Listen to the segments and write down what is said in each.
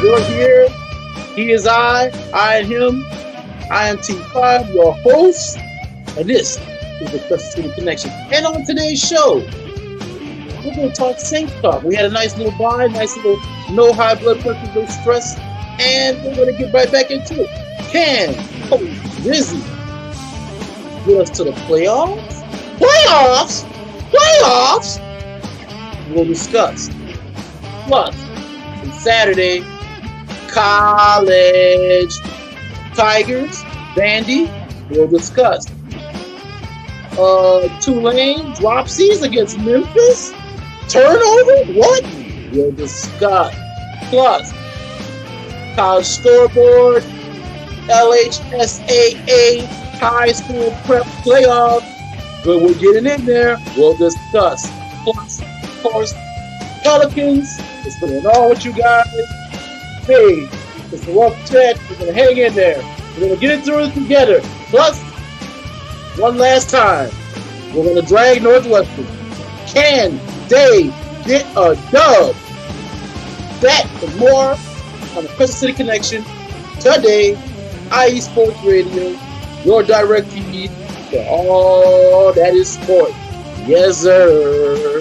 You're here. He is I am him. I am T5, your host, and this is the Crescent City Connection. And on today's show, we're going to talk Saints talk. We had a nice little vibe, nice little no high blood pressure, no stress, and we're going to get right back into it. Can Coach Rizzy get us to the playoffs? Playoffs? Playoffs? We'll discuss. Plus, on Saturday, college Tigers, Vandy, we'll discuss. Tulane dropsies against Memphis? Turnover? What? We'll discuss. Plus, college scoreboard, LHSAA, high school prep playoff. But we're getting in there. We'll discuss. Plus, of course, Pelicans. It's going on with you guys. Hey, it's a rough stretch. We're going to hang in there. We're going to get it through it together. Plus, one last time, we're going to drag Northwestern. Can they get a dub? That and more on the Crescent City Connection today. IE Sports Radio, your direct feed for all that is sport. Yes, sir.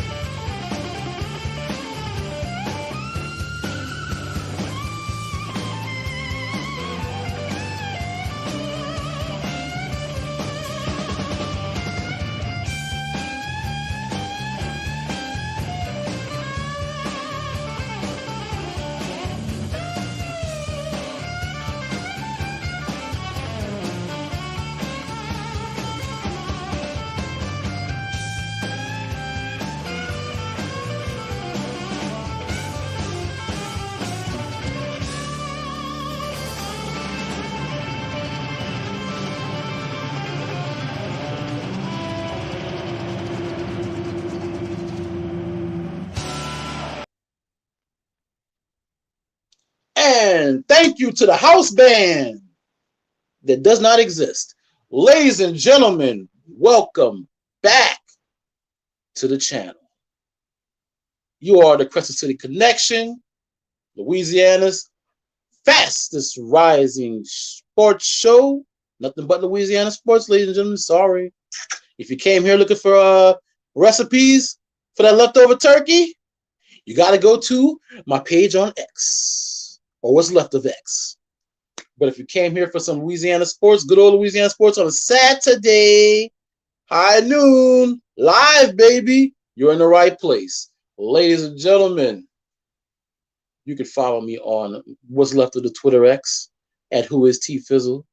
And thank you to the house band that does not exist. Ladies and gentlemen, welcome back to the channel. You are the Crescent City Connection, Louisiana's fastest rising sports show. Nothing but Louisiana sports, ladies and gentlemen. Sorry. If you came here looking for recipes for that leftover turkey, you got to go to my page on X. Or what's left of X. But if you came here for some Louisiana sports, good old Louisiana sports on a Saturday, high noon, live, baby, you're in the right place. Ladies and gentlemen, you can follow me on what's left of the Twitter X at whoistfizzle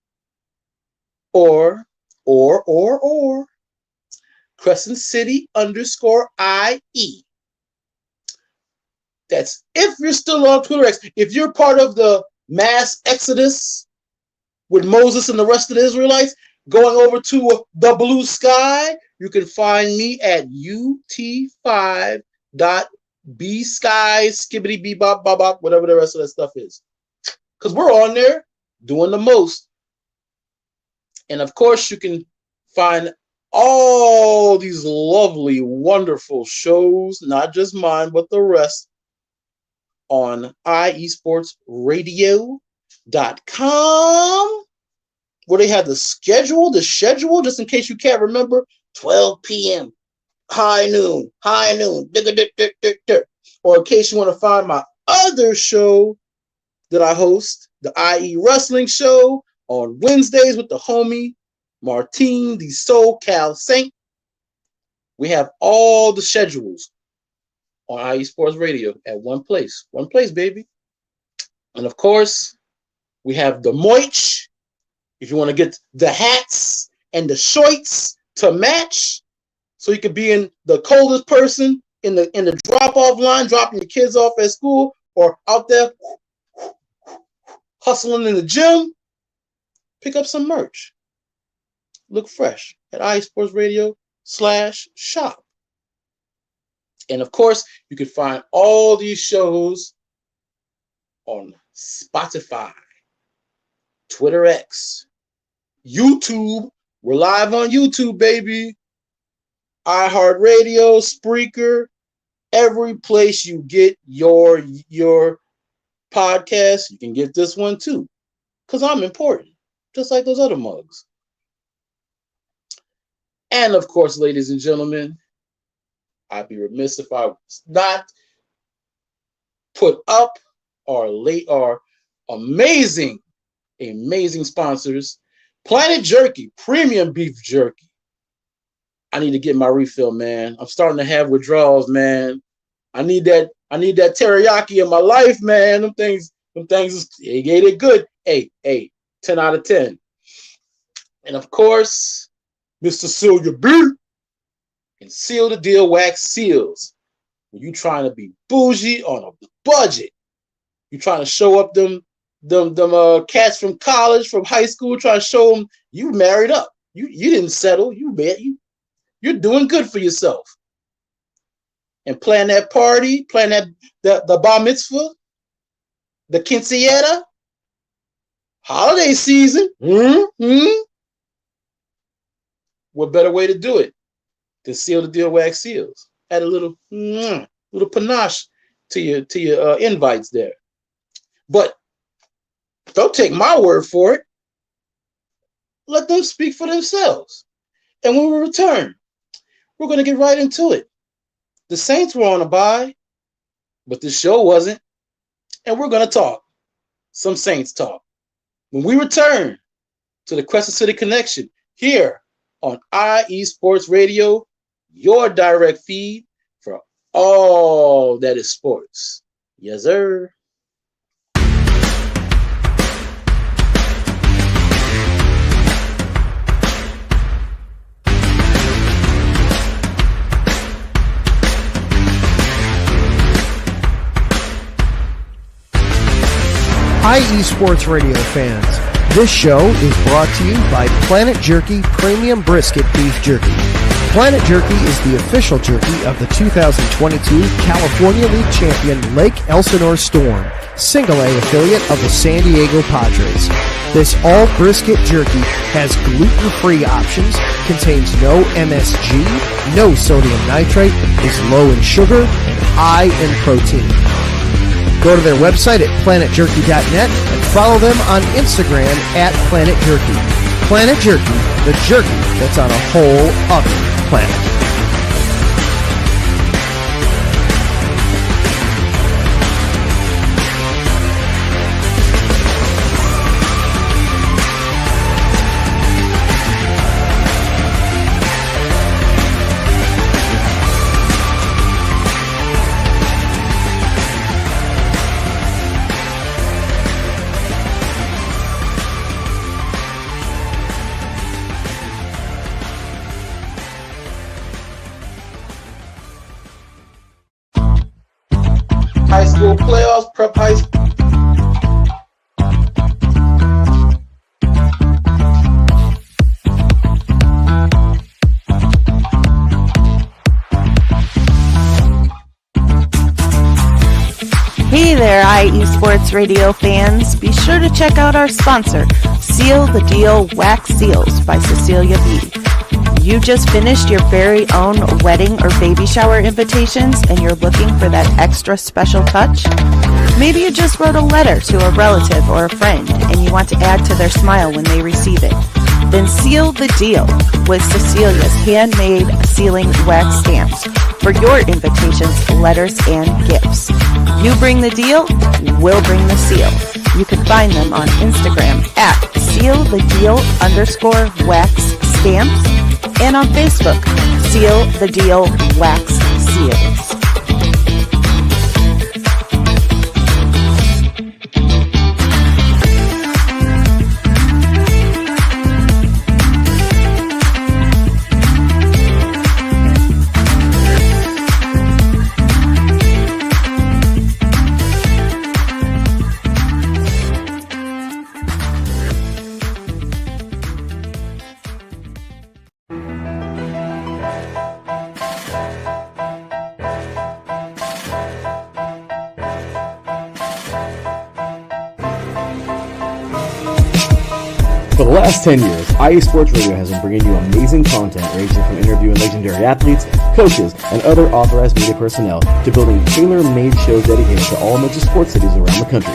or Crescent City _IE. That's if you're still on Twitter X. If you're part of the mass exodus with Moses and the rest of the Israelites going over to the blue sky, you can find me at ut5.bsky, whatever the rest of that stuff is. Because we're on there doing the most. And of course, you can find all these lovely, wonderful shows, not just mine, but the rest, on iesportsradio.com, where they have the schedule, just in case you can't remember, 12 p.m., high noon, or in case you want to find my other show that I host, the IE Wrestling Show, on Wednesdays with the homie Martine, the SoCal Saint. We have all the schedules on IE Sports Radio at one place, baby. And of course, we have the moich. If you want to get the hats and the shorts to match, so you could be in the coldest person in the drop-off line, dropping your kids off at school, or out there hustling in the gym, pick up some merch. Look fresh at iesportsradio.com/shop. And of course, you can find all these shows on Spotify, Twitter X, YouTube. We're live on YouTube, baby. iHeartRadio, Spreaker, every place you get your podcast, you can get this one too. Because I'm important, just like those other mugs. And of course, ladies and gentlemen, I'd be remiss if I was not put up our amazing sponsors, Planet Jerky, premium beef jerky. I need to get my refill, man. I'm starting to have withdrawals, man. I need that teriyaki in my life, man. Them things, they get it good. Hey, 10 out of 10. And of course, Mr. Seal Your Beef and Seal the Deal Wax Seals. When you trying to be bougie on a budget, you trying to show up them cats from college, from high school, trying to show them you married up. You didn't settle. You're doing good for yourself. And plan that party, plan the bar mitzvah, the quinceañera, holiday season. What better way to do it than Seal the Deal Wax Seals? Add a little panache to your invites there. But don't take my word for it. Let them speak for themselves. And when we return, we're going to get right into it. The Saints were on a bye, but the show wasn't. And we're going to talk some Saints talk when we return to the Crescent City Connection here on IE Sports Radio, your direct feed for all that is sports. Yes, sir. IE Sports Radio fans, this show is brought to you by Planet Jerky Premium Brisket Beef Jerky. Planet Jerky is the official jerky of the 2022 California League champion Lake Elsinore Storm, Single-A affiliate of the San Diego Padres. This all-brisket jerky has gluten-free options, contains no MSG, no sodium nitrate, is low in sugar, and high in protein. Go to their website at planetjerky.net and follow them on Instagram at Planet Jerky. Planet Jerky, the jerky that's on a whole other planet. High school playoffs, prep high school. Hey there, IE Sports Radio fans. Be sure to check out our sponsor, Seal the Deal Wax Seals by Cecilia B. You just finished your very own wedding or baby shower invitations and you're looking for that extra special touch? Maybe you just wrote a letter to a relative or a friend and you want to add to their smile when they receive it. Then seal the deal with Cecilia's handmade sealing wax stamps for your invitations, letters, and gifts. You bring the deal, we'll bring the seal. You can find them on Instagram at sealthedeal_wax stamps and on Facebook, Seal the Deal Wax Seals. For the last 10 years, IE Sports Radio has been bringing you amazing content ranging from interviewing legendary athletes, coaches, and other authorized media personnel to building tailor-made shows dedicated to all major sports cities around the country.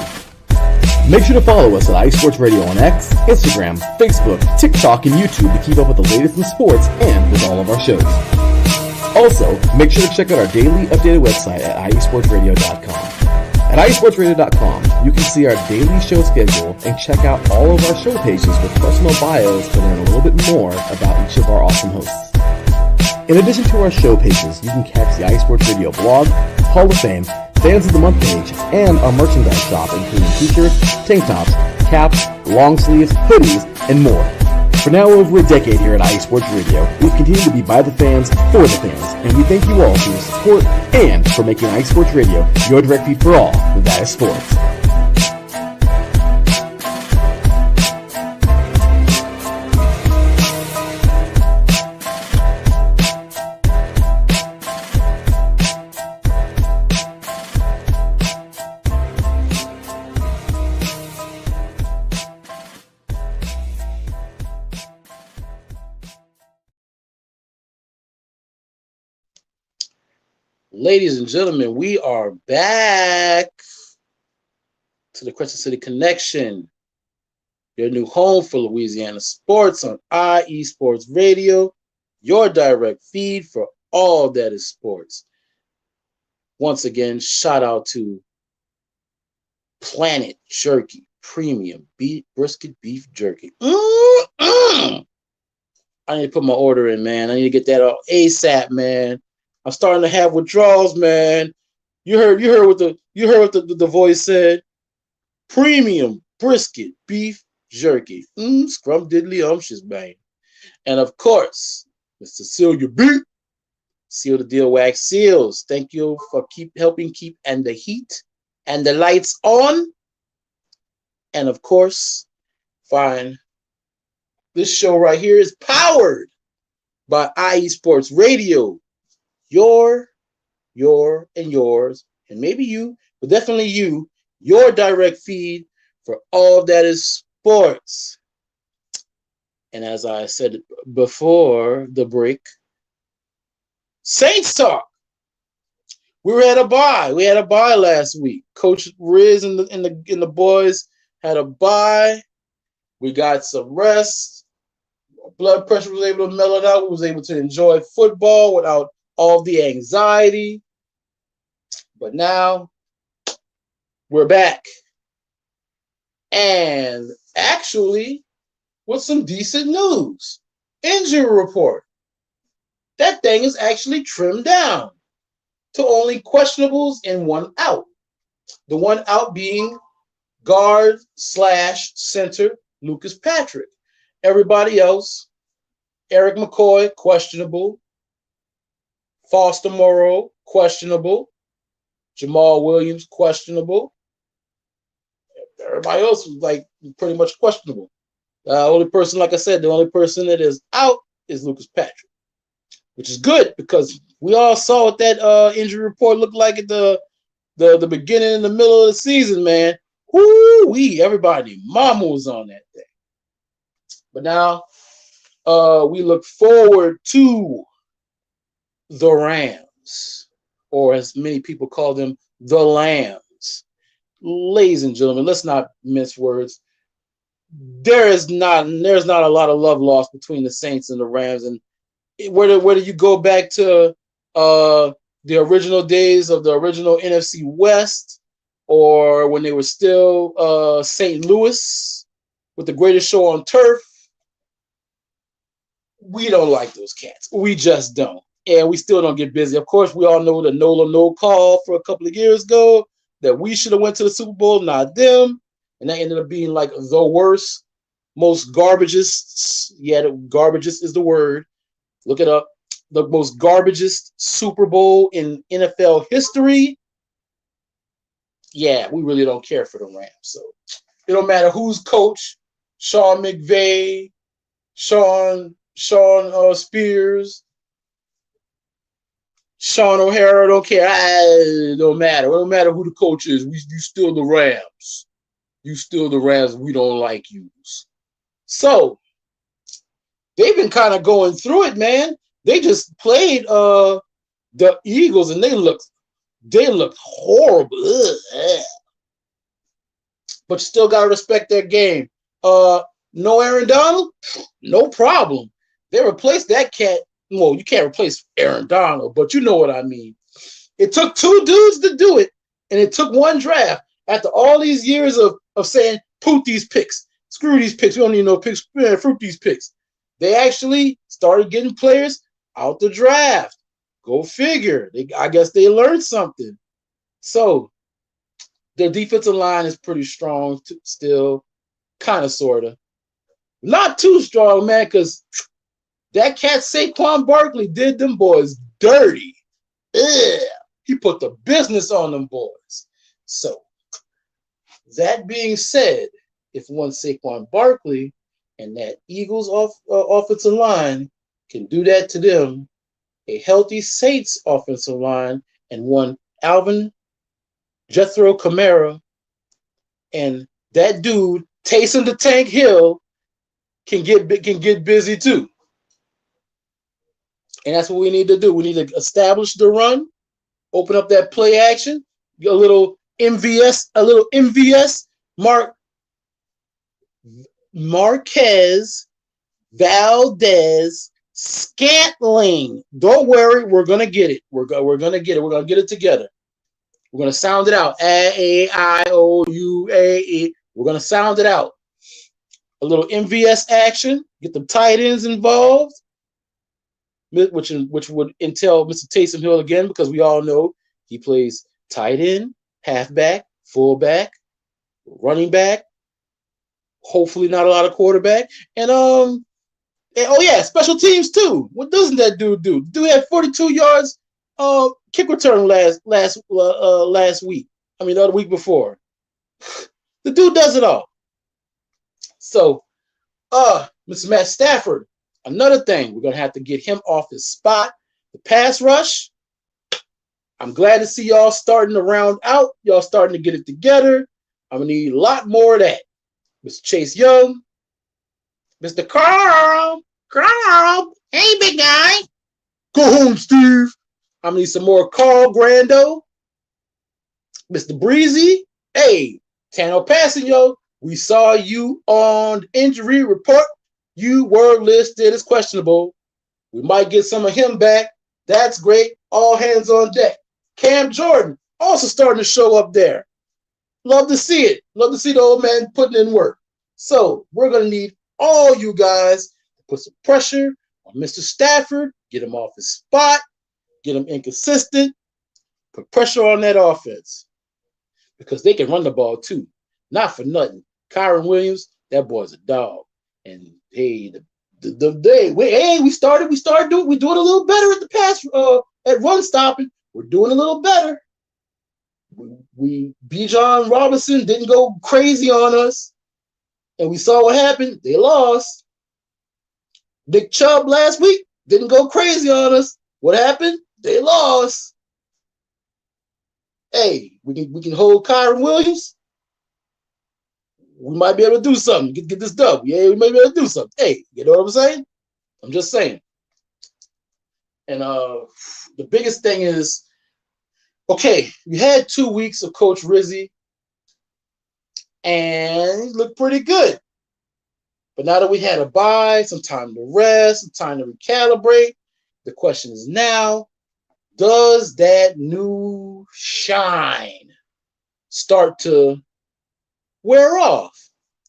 Make sure to follow us at IE Sports Radio on X, Instagram, Facebook, TikTok, and YouTube to keep up with the latest in sports and with all of our shows. Also, make sure to check out our daily updated website at iesportsradio.com. At iesportsradio.com, you can see our daily show schedule and check out all of our show pages with personal bios to learn a little bit more about each of our awesome hosts. In addition to our show pages, you can catch the IE Sports Radio blog, Hall of Fame, Fans of the Month page, and our merchandise shop including t-shirts, tank tops, caps, long sleeves, hoodies, and more. For now over a decade here at IE Sports Radio, we've continued to be by the fans, for the fans, and we thank you all for your support and for making IE Sports Radio your direct feed for all that is sports. Ladies and gentlemen, we are back to the Crescent City Connection, your new home for Louisiana sports on IE Sports Radio, your direct feed for all that is sports. Once again, shout out to Planet Jerky Premium Brisket Beef Jerky. I need to put my order in, man. I need to get that ASAP, man. I'm starting to have withdrawals, man. You heard what the voice said. Premium brisket beef jerky. Scrum diddly umptious, bang. And of course, Mr. Cecilia B. Seal the Deal Wax Seals. Thank you for helping keep and the heat and the lights on. And of course, fine. This show right here is powered by IE Sports Radio. Your, and yours, and maybe you, but definitely you, your direct feed for all that is sports. And as I said before the break, Saints talk. We were at a bye. We had a bye last week. Coach Riz and the boys had a bye. We got some rest. Blood pressure was able to mellow out. We was able to enjoy football without all the anxiety. But now we're back. And actually, with some decent news. Injury report. That thing is actually trimmed down to only questionables and one out. The one out being guard/center Lucas Patrick. Everybody else, Eric McCoy, questionable. Foster Moreau, questionable. Jamal Williams, questionable. Everybody else was like pretty much questionable. Only person, like I said, the only person that is out is Lucas Patrick, which is good because we all saw what that injury report looked like at the beginning and the middle of the season, man. Woo-wee, everybody, mama was on that thing. But now we look forward to the Rams, or as many people call them, the Lambs. Ladies and gentlemen, let's not mince words. There's not a lot of love lost between the Saints and the Rams. And whether you go back to the original days of the original NFC West, or when they were still St. Louis with the greatest show on turf, we don't like those cats. We just don't. And we still don't get busy. Of course, we all know the no call for a couple of years ago that we should have went to the Super Bowl, not them. And that ended up being like the worst, most garbageous. Yeah, garbageous is the word. Look it up. The most garbageous Super Bowl in NFL history. Yeah, we really don't care for the Rams. So it don't matter who's coach. Sean McVay, Sean Spears, Sean O'Hara, don't care. It don't matter. It don't matter who the coach is. You still the Rams. You still the Rams. We don't like you. So they've been kind of going through it, man. They just played the Eagles, and they look horrible. Ugh. But you still gotta respect their game. No Aaron Donald, no problem. They replaced that cat. Well, you can't replace Aaron Donald, but you know what I mean. It took two dudes to do it, and it took one draft. After all these years of saying, "Poot these picks, screw these picks, we don't need no picks, fruit these picks," they actually started getting players out the draft. Go figure. I guess they learned something. So their defensive line is pretty strong still, kind of, sort of. Not too strong, man, because that cat Saquon Barkley did them boys dirty. Ugh. He put the business on them boys. So that being said, if one Saquon Barkley and that Eagles offensive line can do that to them, a healthy Saints offensive line and one Alvin Jethro Kamara and that dude Taysom the Tank Hill can get busy too. And that's what we need to do. We need to establish the run, open up that play action, a little MVS, Marquez Valdez Scantling. Don't worry, we're gonna get it. We're gonna get it. We're gonna get it together. We're gonna sound it out. A-I-O-U-A-E. We're gonna sound it out. A little MVS action. Get the tight ends involved, which would entail Mr. Taysom Hill again, because we all know he plays tight end, halfback, fullback, running back. Hopefully, not a lot of quarterback, and special teams too. What doesn't that dude do? Dude had 42 yards kick return last week. I mean, the week before. The dude does it all. So, Mr. Matt Stafford, another thing, we're gonna have to get him off his spot. The pass rush. I'm glad to see y'all starting to round out. Y'all starting to get it together. I'm gonna need a lot more of that. Mr. Chase Young, Mr. Carl, hey big guy. Go home, Steve. I'm gonna need some more Carl Grando. Mr. Breezy, hey, Tano Passanio, we saw you on the injury report. You were listed as questionable. We might get some of him back. That's great. All hands on deck. Cam Jordan also starting to show up there. Love to see it. Love to see the old man putting in work. So we're going to need all you guys to put some pressure on Mr. Stafford, get him off his spot, get him inconsistent, put pressure on that offense. Because they can run the ball too. Not for nothing. Kyron Williams, that boy's a dog. And hey, we started doing, we're doing a little better at the pass, at run stopping. We're doing a little better. Bijan Robinson didn't go crazy on us. And we saw what happened. They lost. Nick Chubb last week didn't go crazy on us. What happened? They lost. Hey, we can hold Kyron Williams. We might be able to do something. Get this dub. Yeah, we might be able to do something. Hey, you know what I'm saying? I'm just saying. And the biggest thing is, okay, we had 2 weeks of Coach Rizzi, and he looked pretty good. But now that we had a bye, some time to rest, some time to recalibrate, the question is now, does that new shine start to wear off?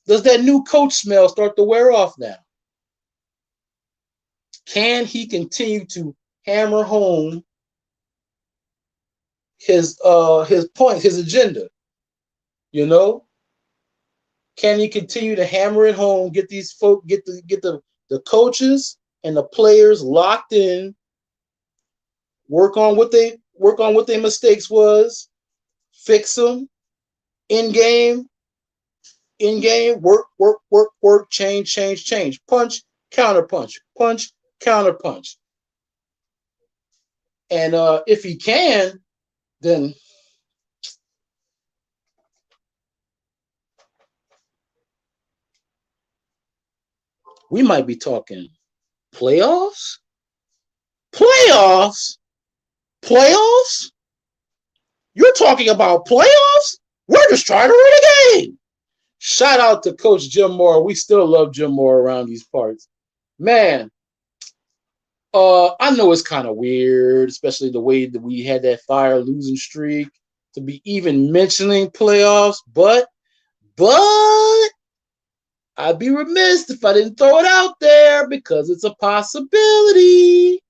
Does that new coach smell start to wear off now? Can he continue to hammer home his points, his agenda? You know? Can he continue to hammer it home, get these folk, get the coaches and the players locked in, work on what their mistakes was, fix them, in game, work, change, punch, counter punch, counter punch. And if he can, then we might be talking playoffs. Playoffs? Playoffs? You're talking about playoffs? We're just trying to win a game. Shout out to Coach Jim Moore. We still love Jim Moore around these parts. Man, I know it's kind of weird, especially the way that we had that fire losing streak to be even mentioning playoffs, but I'd be remiss if I didn't throw it out there because it's a possibility.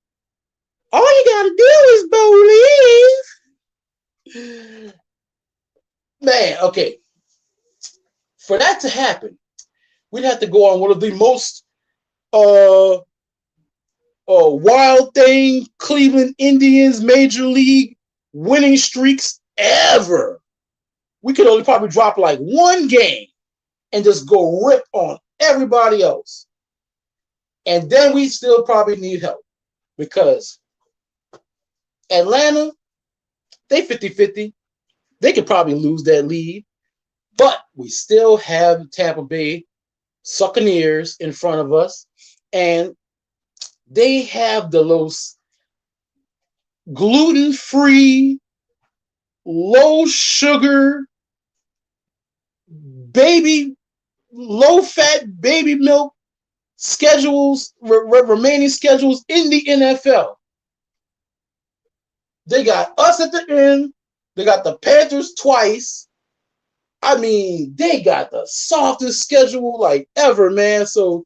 All you gotta do is believe. Man, okay. For that to happen, we'd have to go on one of the most wild thing Cleveland Indians Major League winning streaks ever. We could only probably drop like one game and just go rip on everybody else. And then we still probably need help because Atlanta, they 50-50. They could probably lose that lead. But we still have Tampa Bay Buccaneers in front of us. And they have the most gluten-free, low-sugar, low-fat baby milk schedules, remaining schedules in the NFL. They got us at the end. They got the Panthers twice. I mean, they got the softest schedule like ever, man. So,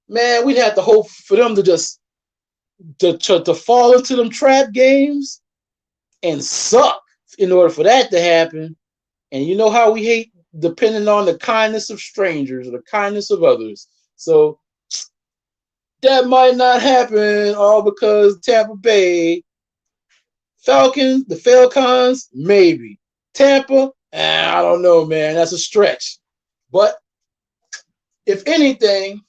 man, we'd have to hope for them to just to fall into them trap games and suck in order for that to happen. And you know how we hate depending on the kindness of strangers or the kindness of others. So that might not happen all because Tampa Bay Falcons, the Falcons, maybe. Tampa, I don't know, man. That's a stretch. But if anything,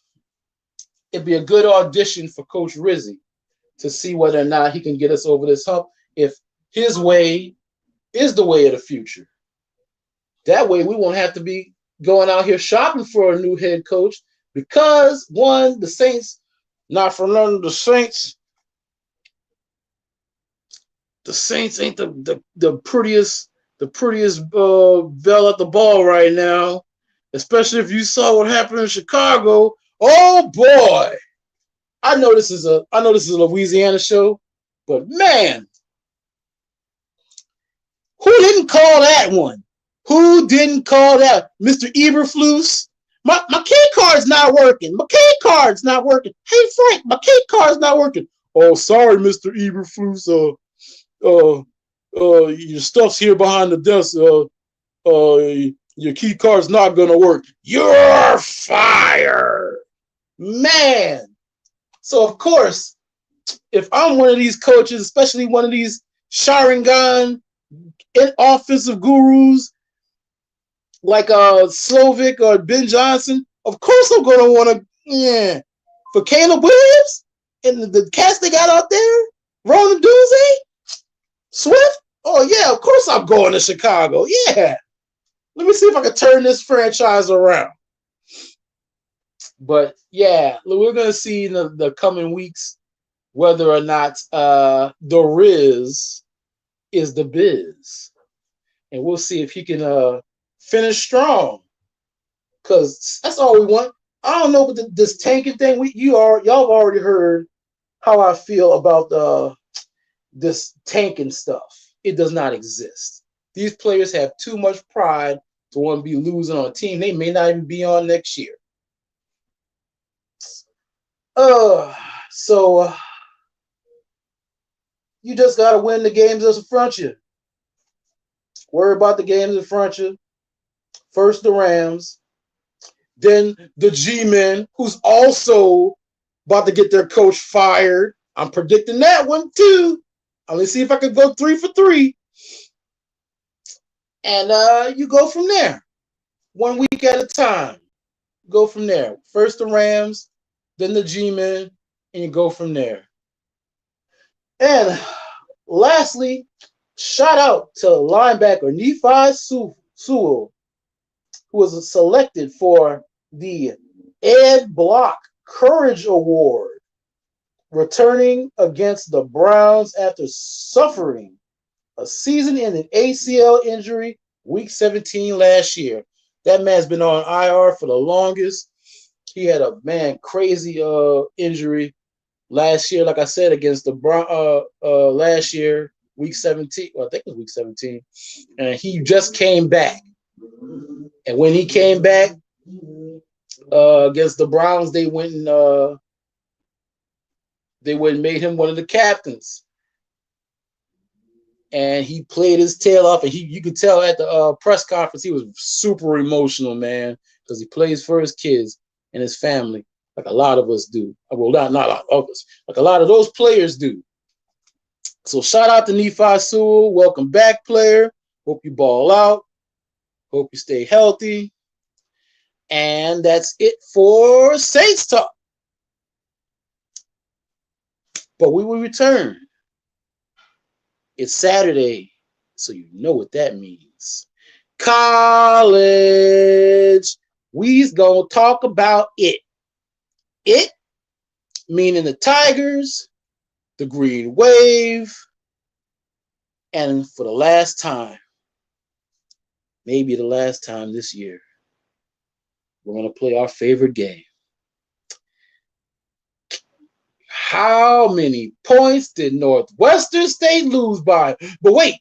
it'd be a good audition for Coach Rizzi to see whether or not he can get us over this hump if his way is the way of the future. That way we won't have to be going out here shopping for a new head coach because, one, the Saints, not for none of the Saints ain't the prettiest bell at the ball right now, especially if you saw what happened in Chicago. Oh boy. I know this is a Louisiana show, but man, who didn't call that one? Who didn't call that? Mr. Eberflus? My key card's not working. My key card's not working. Hey Frank, my key card's not working. Oh, sorry, Mr. Eberflus. Your stuff's here behind the desk. Your key card's not gonna work. You're fired, man. So of course, if I'm one of these coaches, especially one of these Sharingan offensive gurus like Slovic or Ben Johnson, of course I'm gonna want to, for Caleb Williams and the cast they got out there, Ronald Doozy, Swift. Oh yeah, of course I'm going to Chicago. Yeah, let me see if I can turn this franchise around. But yeah, we're gonna see in the coming weeks whether or not the Riz is the biz, and we'll see if he can finish strong. Because that's all we want. I don't know, but this tanking thing, y'all have already heard how I feel about this tanking stuff. It does not exist. These players have too much pride to want to be losing on a team they may not even be on next year. So you just got to win the games that's in front of you. Worry about the games in front of you. First the Rams, then the G-Men, who's also about to get their coach fired. I'm predicting that one too. I'm going to see if I can go 3 for 3. And you go from there. 1 week at a time. Go from there. First the Rams, then the G-Men, and you go from there. And lastly, shout out to linebacker Nephi Sewell, who was selected for the Ed Block Courage Award, returning against the Browns after suffering a season-ending ACL injury week 17 last year. That man's been on IR for the longest. He had a crazy injury last year, like I said, against the last year, week 17. Well, I think it was week 17. And he just came back. And when he came back against the Browns, they went and made him one of the captains. And he played his tail off, and you could tell at the press conference he was super emotional, man, because he plays for his kids and his family, like a lot of us do. Well, not a lot of us, like a lot of those players do. So shout out to Nephi Sewell. Welcome back, player. Hope you ball out. Hope you stay healthy. And that's it for Saints Talk. But we will return. It's Saturday, so you know what that means. College. We's gonna talk about it. It, meaning the Tigers, the Green Wave, and for the last time, maybe the last time this year, we're gonna play our favorite game. How many points did Northwestern State lose by? But wait,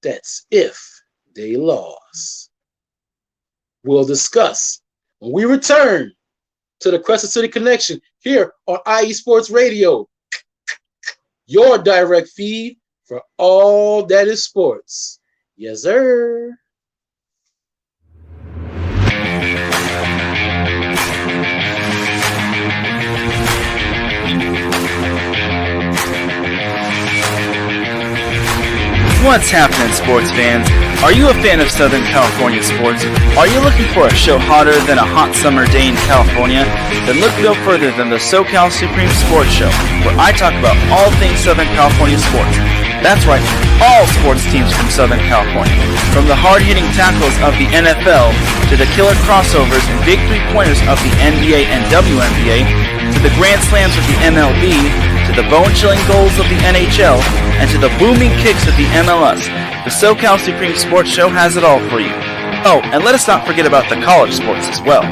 that's if they lost. We'll discuss when we return to the Crescent City Connection here on IE Sports Radio, your direct feed for all that is sports. Yes, sir. What's happening, sports fans? Are you a fan of Southern California sports? Are you looking for a show hotter than a hot summer day in California? Then look no further than the SoCal Supreme Sports Show, where I talk about all things Southern California sports. That's right, all sports teams from Southern California. From the hard-hitting tackles of the NFL, to the killer crossovers and big three-pointers of the NBA and WNBA, to the grand slams of the MLB, to the bone-chilling goals of the NHL, and to the booming kicks of the MLS. The SoCal Supreme Sports Show has it all for you. Oh, and let us not forget about the college sports as well.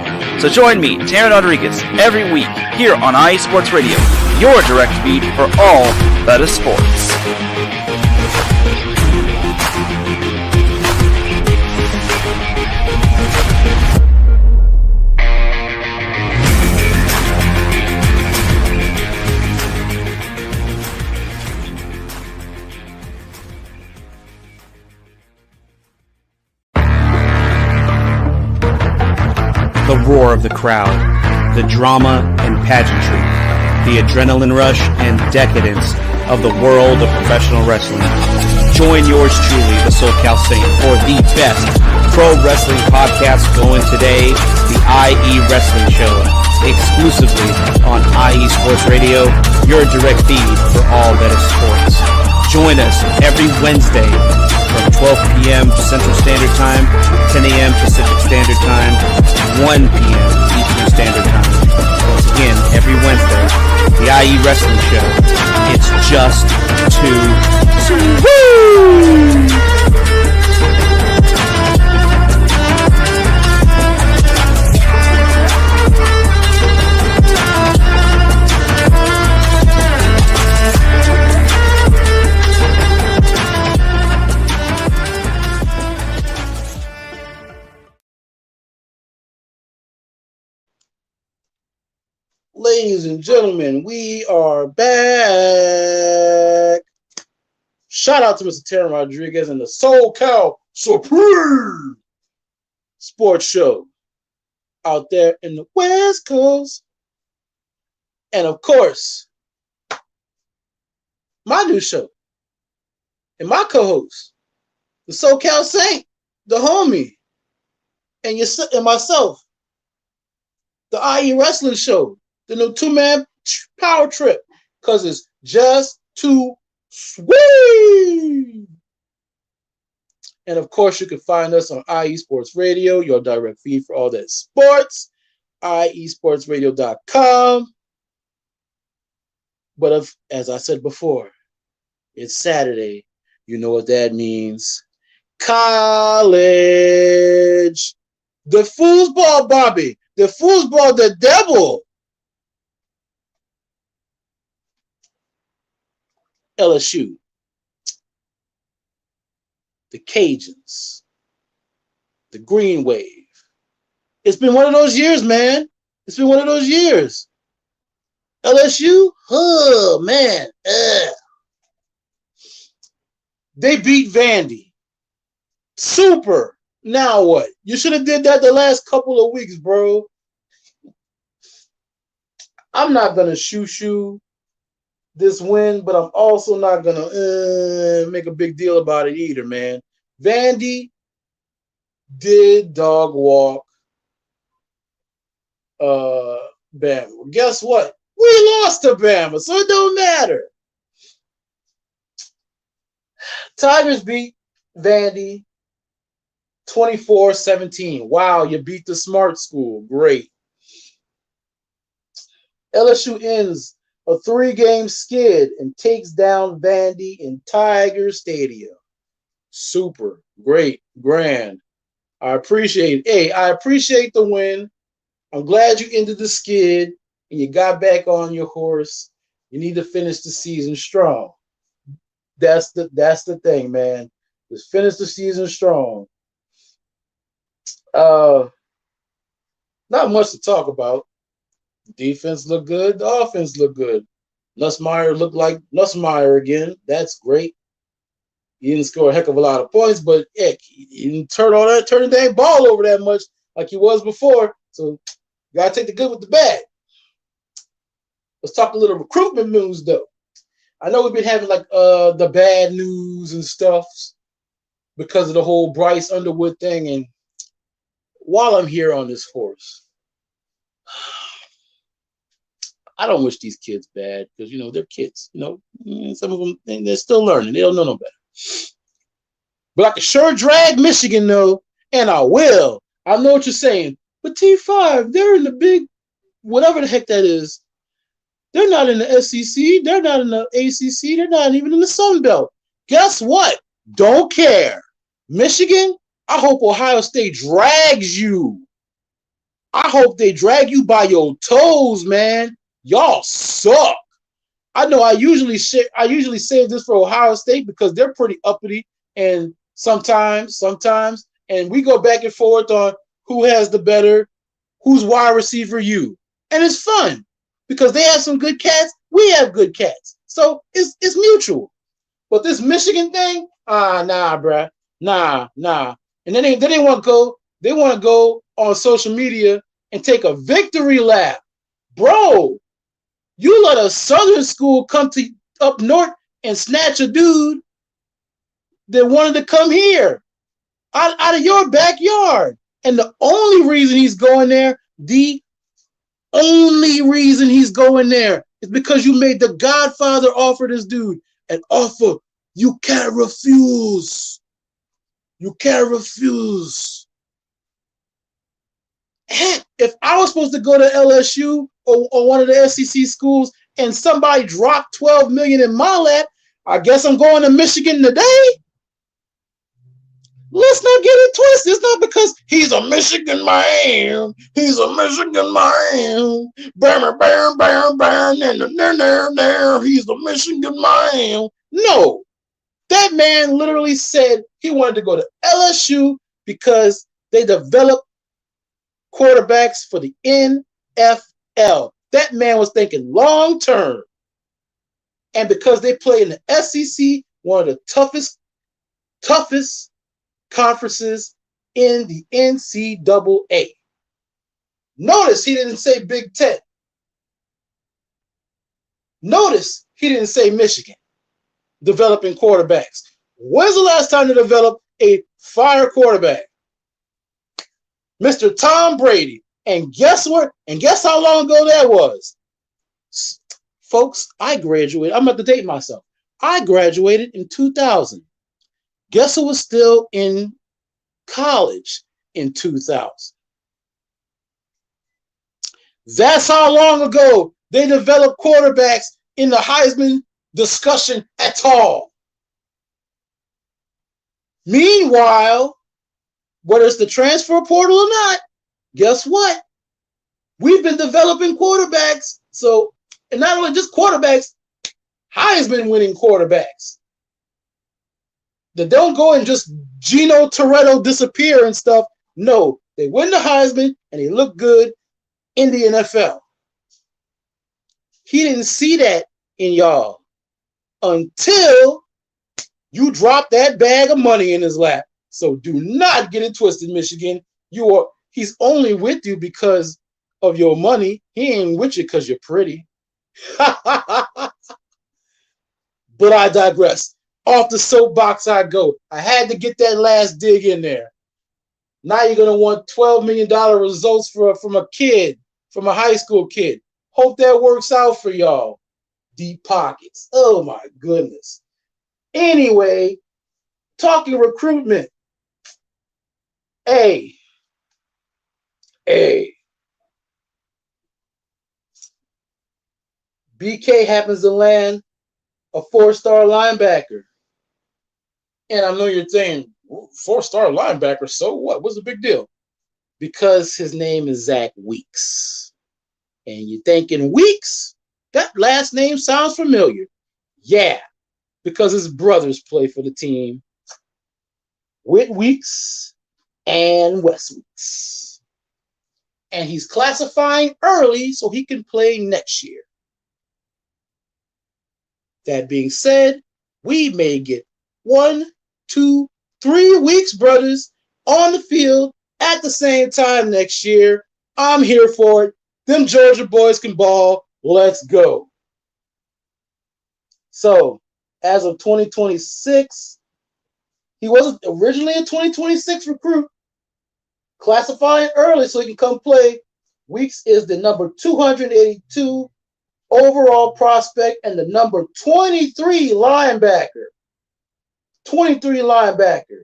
So join me, Taryn Rodriguez, every week here on IE Sports Radio, your direct feed for all that is sports. The roar of the crowd, the drama and pageantry, the adrenaline rush and decadence of the world of professional wrestling. Join yours truly, the SoCal Saint, for the best pro wrestling podcast going today, the IE Wrestling Show, exclusively on IE Sports Radio, your direct feed for all that is sports. Join us every Wednesday from 12 p.m. Central Standard Time, 10 a.m. Pacific Standard Time, 1 p.m. Eastern Standard Time. Once again, every Wednesday, the IE Wrestling Show. It's just too woo! Ladies and gentlemen, we are back. Shout out to Mr. Taryn Rodriguez and the SoCal Supreme Sports Show out there in the West Coast. And of course, my new show and my co-host, the SoCal Saint, the homie, and myself, the IE Wrestling Show. The new two-man power trip, because it's just too sweet. And of course, you can find us on IE Sports Radio, your direct feed for all that sports. iesportsradio.com. But as I said before, it's Saturday. You know what that means. College. The foosball, Bobby. The foosball, the devil. LSU. The Cajuns. The Green Wave. It's been one of those years, man. It's been one of those years. LSU? Oh, man. They beat Vandy. Super. Now what? You should have did that the last couple of weeks, bro. I'm not going to shoo this win, but I'm also not going to make a big deal about it either, man. Vandy did dog walk Bama. Well, guess what? We lost to Bama, so it don't matter. Tigers beat Vandy 24-17. Wow, you beat the smart school. Great. LSU ends a 3-game skid and takes down Vandy in Tiger Stadium. Super. Great. Grand. I appreciate it. Hey, I appreciate the win. I'm glad you ended the skid and you got back on your horse. You need to finish the season strong. That's the thing, man. Just finish the season strong. Not much to talk about. Defense looked good. The offense looked good. Nussmeier looked like Nussmeier again. That's great. He didn't score a heck of a lot of points, but heck, he didn't turn the dang ball over that much like he was before. So you gotta take the good with the bad. Let's talk a little recruitment news, though. I know we've been having like the bad news and stuff because of the whole Bryce Underwood thing. And while I'm here on this horse, I don't wish these kids bad because, they're kids. Some of them, they're still learning. They don't know no better. But I can sure drag Michigan, though, and I will. I know what you're saying. But T5, they're in the big, whatever the heck that is. They're not in the SEC. They're not in the ACC. They're not even in the Sun Belt. Guess what? Don't care. Michigan, I hope Ohio State drags you. I hope they drag you by your toes, man. Y'all suck. I know I usually save this for Ohio State because they're pretty uppity and sometimes, and we go back and forth on who has the better, who's wide receiver you. And it's fun because they have some good cats. We have good cats. So it's mutual. But this Michigan thing, nah, bruh. Nah. And then they want to go on social media and take a victory lap. Bro, you let a Southern school come to up north and snatch a dude that wanted to come here out of your backyard. And the only reason he's going there is because you made the Godfather offer this dude an offer you can't refuse. You can't refuse. Heck, if I was supposed to go to LSU or one of the SEC schools and somebody dropped $12 million in my lap, I guess I'm going to Michigan today. Let's not get it twisted. It's not because he's a Michigan man. He's a Michigan man. He's a Michigan man. No. That man literally said he wanted to go to LSU because they develop quarterbacks for the NFL. That man was thinking long term. And because they play in the SEC, one of the toughest conferences in the NCAA. Notice he didn't say Big Ten. Notice he didn't say Michigan. Developing quarterbacks. When's the last time they developed a fire quarterback? Mr. Tom Brady. And guess what? And guess how long ago that was? Folks, I graduated. I'm about to date myself. I graduated in 2000. Guess who was still in college in 2000? That's how long ago they developed quarterbacks in the Heisman discussion at all. Meanwhile, whether it's the transfer portal or not, guess what? We've been developing quarterbacks. So, and not only just quarterbacks, Heisman winning quarterbacks that don't go and just Gino Toretto disappear and stuff. No, they win the Heisman and they look good in the NFL. He didn't see that in y'all until you drop that bag of money in his lap. So do not get it twisted, Michigan. He's only with you because of your money. He ain't with you because you're pretty. But I digress. Off the soapbox I go. I had to get that last dig in there. Now you're going to want $12 million results from a kid, from a high school kid. Hope that works out for y'all. Deep pockets. Oh, my goodness. Anyway, talking recruitment. BK happens to land a 4-star linebacker. And I know you're saying, 4-star linebacker, so what? What's the big deal? Because his name is Zach Weeks. And you're thinking, Weeks? That last name sounds familiar. Yeah, because his brothers play for the team. Whit Weeks and Wes Weeks. And he's classifying early so he can play next year. That being said, we may get 1, 2, 3 Weeks brothers on the field at the same time next year. I'm here for it. Them Georgia boys can ball. Let's go. So, as of 2026, he wasn't originally a 2026 recruit. Classifying early so he can come play. Weeks is the number 282 overall prospect and the number 23 linebacker. 23 linebacker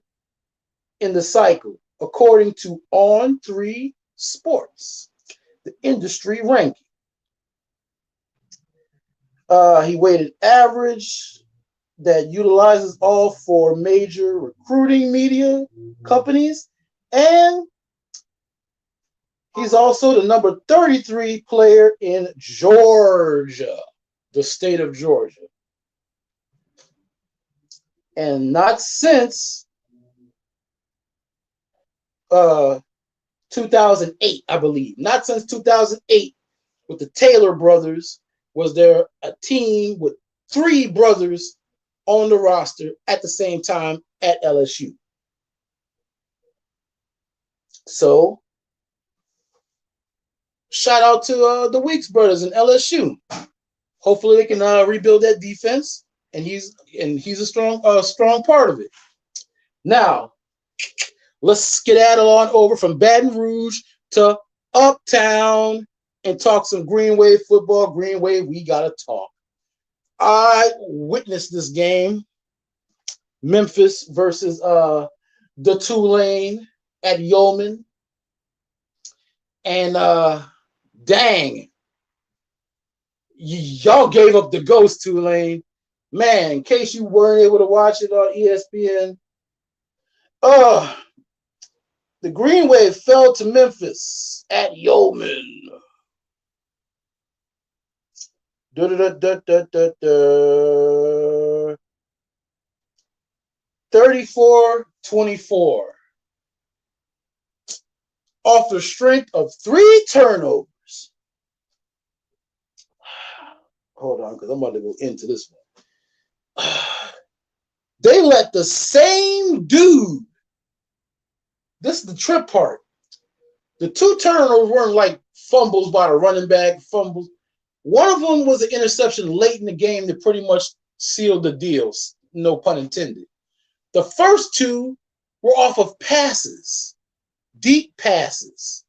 in the cycle, according to On3 Sports, the industry ranking. He weighted average that utilizes all 4 major recruiting media companies, and he's also the number 33 player in Georgia, the state of Georgia. And not since 2008, I believe. Not since 2008 with the Taylor brothers was there a team with 3 brothers on the roster at the same time at LSU. So, shout out to the Weeks brothers in LSU. Hopefully they can rebuild that defense, and he's a strong part of it. Now, let's skedaddle on over from Baton Rouge to Uptown and talk some Green Wave football. Green Wave, we gotta talk. I witnessed this game, Memphis versus the Tulane at Yeoman, and dang, y'all gave up the ghost, Tulane. Man, in case you weren't able to watch it on ESPN, the Green Wave fell to Memphis at Yeoman. 34-24. Off the strength of 3 turnovers. Hold on, because I'm about to go into this one. They let the same dude. This is the trip part. The 2 turnovers weren't like fumbles by the running back, fumbles. One of them was an interception late in the game that pretty much sealed the deals, no pun intended. The first 2 were off of passes, deep passes.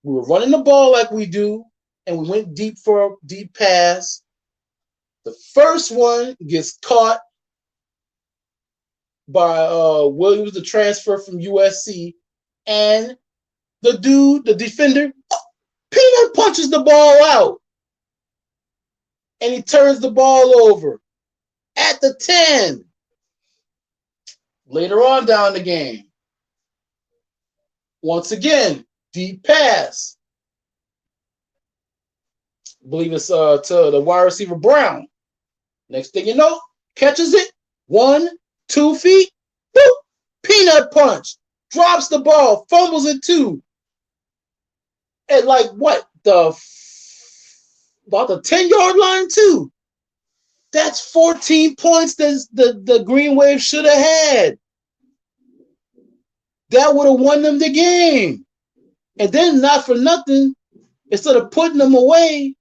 We were running the ball like we do, and we went deep for a deep pass. The first one gets caught by Williams, the transfer from USC, and the dude, the defender, peanut punches the ball out, and he turns the ball over at the 10. Later on down the game, once again, deep pass. I believe it's to the wide receiver Brown. Next thing you know, catches it, 1, 2 feet, boop, peanut punch, drops the ball, fumbles it too. At like what, about the 10-yard line too. That's 14 points that the Green Wave should have had. That would have won them the game. And then, not for nothing, instead of putting them away,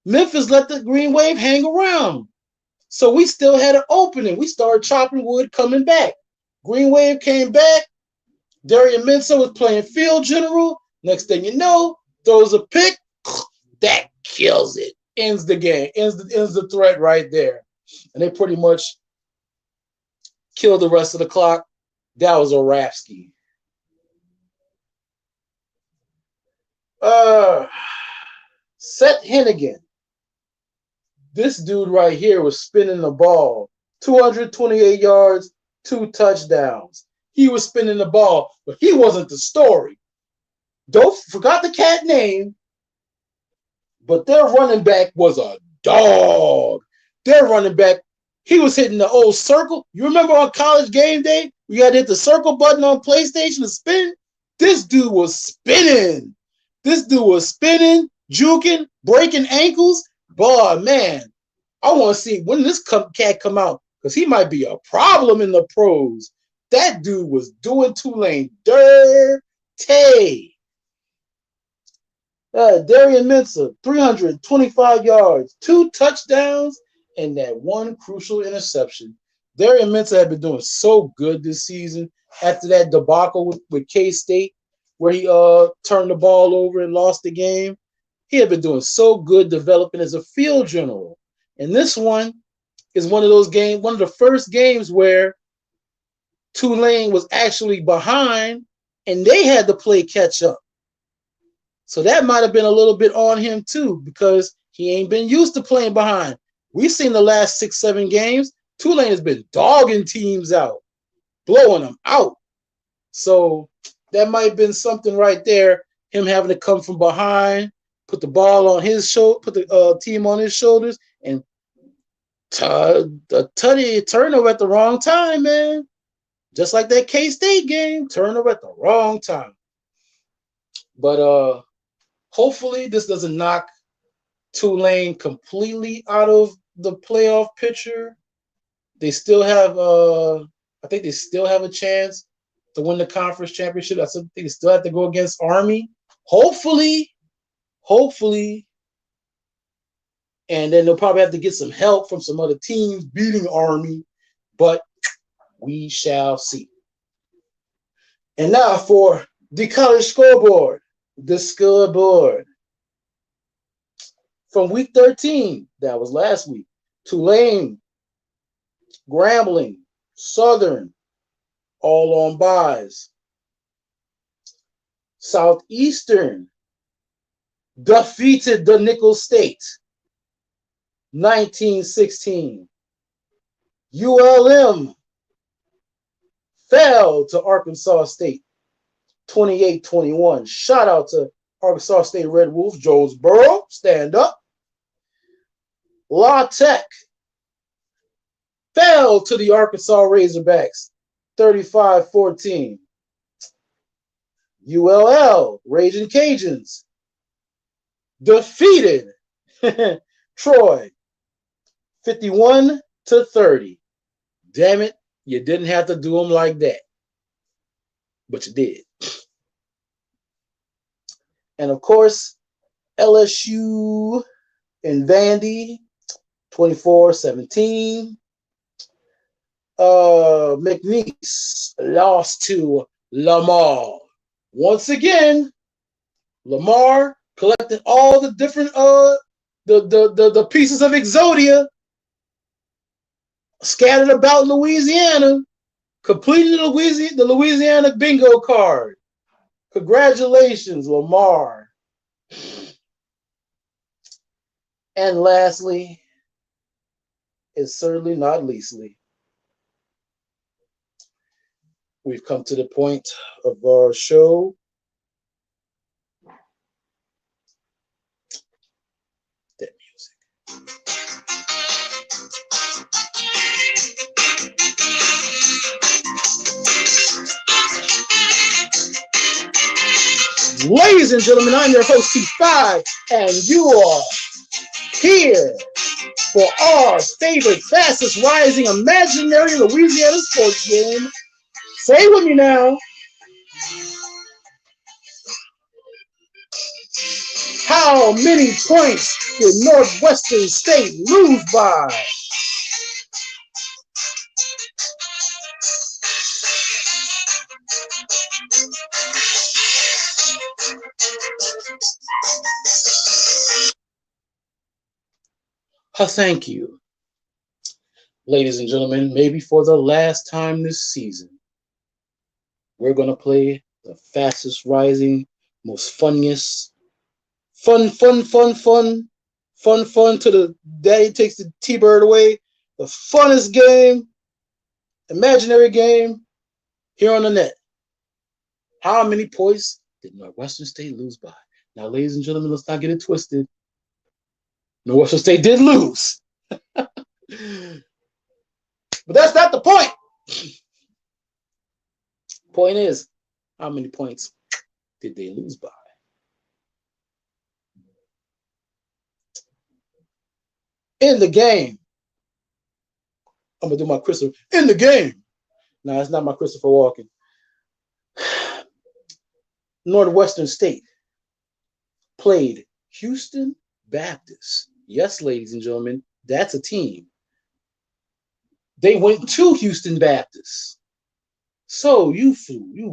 Memphis let the Green Wave hang around. So we still had an opening. We started chopping wood coming back. Green Wave came back. Darian Mensah was playing field general. Next thing you know, throws a pick. That kills it. Ends the game. Ends the threat right there. And they pretty much killed the rest of the clock. That was a Rapsky. Seth Hennigan. This dude right here was spinning the ball. 228 yards, 2 touchdowns. He was spinning the ball, but he wasn't the story. Forgot the cat name, but their running back was a dog. Their running back, he was hitting the old circle. You remember on College Game Day, you had to hit the circle button on PlayStation to spin? This dude was spinning. Juking, breaking ankles. Boy, man, I want to see when this cat come out because he might be a problem in the pros. That dude was doing Tulane dirty. Darian Mensah, 325 yards, 2 touchdowns, and that 1 crucial interception. Darian Mensah had been doing so good this season after that debacle with K-State where he turned the ball over and lost the game. He had been doing so good developing as a field general. And this one is one of those games, one of the first games where Tulane was actually behind and they had to play catch up. So that might have been a little bit on him too because he ain't been used to playing behind. We've seen the last 6-7 games, Tulane has been dogging teams out, blowing them out. So that might have been something right there, him having to come from behind, put the ball on his shoulder, put the team on his shoulders, and the turnover at the wrong time, man. Just like that K-State game, turnover at the wrong time. But hopefully this doesn't knock Tulane completely out of the playoff picture. They still have, I think they still have a chance to win the conference championship. I think they still have to go against Army. Hopefully. And then they'll probably have to get some help from some other teams beating Army. But we shall see. And now for the college scoreboard. The scoreboard. From week 13, that was last week, Tulane, Grambling, Southern, all on byes. Southeastern defeated the Nickel State, 19-16. ULM fell to Arkansas State, 28-21. Shout out to Arkansas State Red Wolves. Jonesboro, stand up. La Tech fell to the Arkansas Razorbacks, 35-14. ULL, Raging Cajuns, defeated Troy, 51-30. Damn it, you didn't have to do them like that. But you did. And of course, LSU and Vandy, 24-17. McNeese lost to Lamar. Once again, Lamar collected all the different the pieces of Exodia scattered about Louisiana, completing the Louisiana bingo card. Congratulations, Lamar. And lastly, and certainly not leastly, we've come to the point of our show. That music. Ladies and gentlemen, I'm your host, T5, and you are here for our favorite, fastest rising imaginary Louisiana sports game. Say it with me now. How many points did Northwestern State lose by? Thank you. Ladies and gentlemen, maybe for the last time this season, we're going to play the fastest rising, most funniest, fun to the daddy takes the T-Bird away, the funnest game, imaginary game here on the net. How many points did Northwestern State lose by? Now, ladies and gentlemen, let's not get it twisted. Northwestern State did lose. But that's not the point. Point is, how many points did they lose by? In the game. I'm going to do my Christopher. In the game. No, it's not my Christopher Walken. Northwestern State played Houston Baptist. Yes, ladies and gentlemen, that's a team. They went to Houston Baptist. So you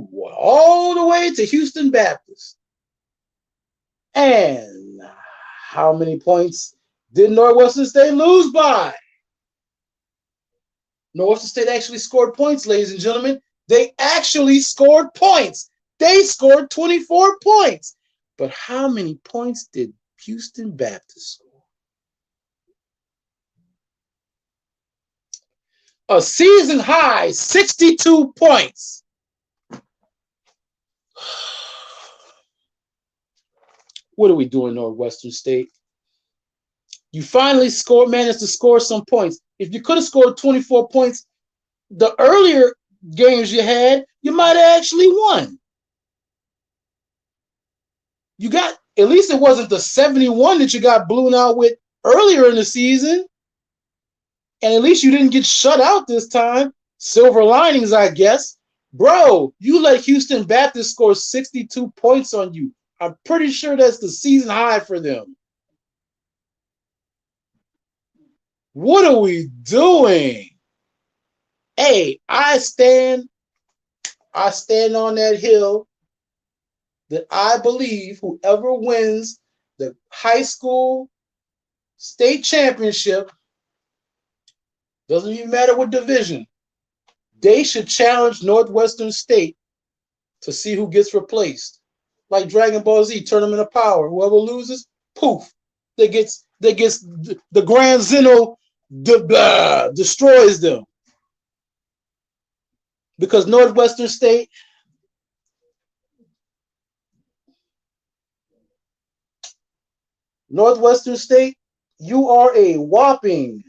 went all the way to Houston Baptist. And how many points did Northwestern State lose by? Northwestern State actually scored points, ladies and gentlemen. They actually scored points. They scored 24 points. But how many points did Houston Baptist score? A season high 62 points. What are we doing, Northwestern State? You finally managed to score some points. If you could have scored 24 points the earlier games you had, you might have actually won. You got, at least it wasn't the 71 that you got blown out with earlier in the season. And at least you didn't get shut out this time. Silver linings, I guess. Bro, you let Houston Baptist score 62 points on you. I'm pretty sure that's the season high for them. What are we doing? Hey, I stand on that hill that I believe whoever wins the high school state championship, doesn't even matter what division, they should challenge Northwestern State to see who gets replaced. Like Dragon Ball Z, Tournament of Power. Whoever loses, poof, they gets the Grand Zeno destroys them. Because Northwestern State you are a whopping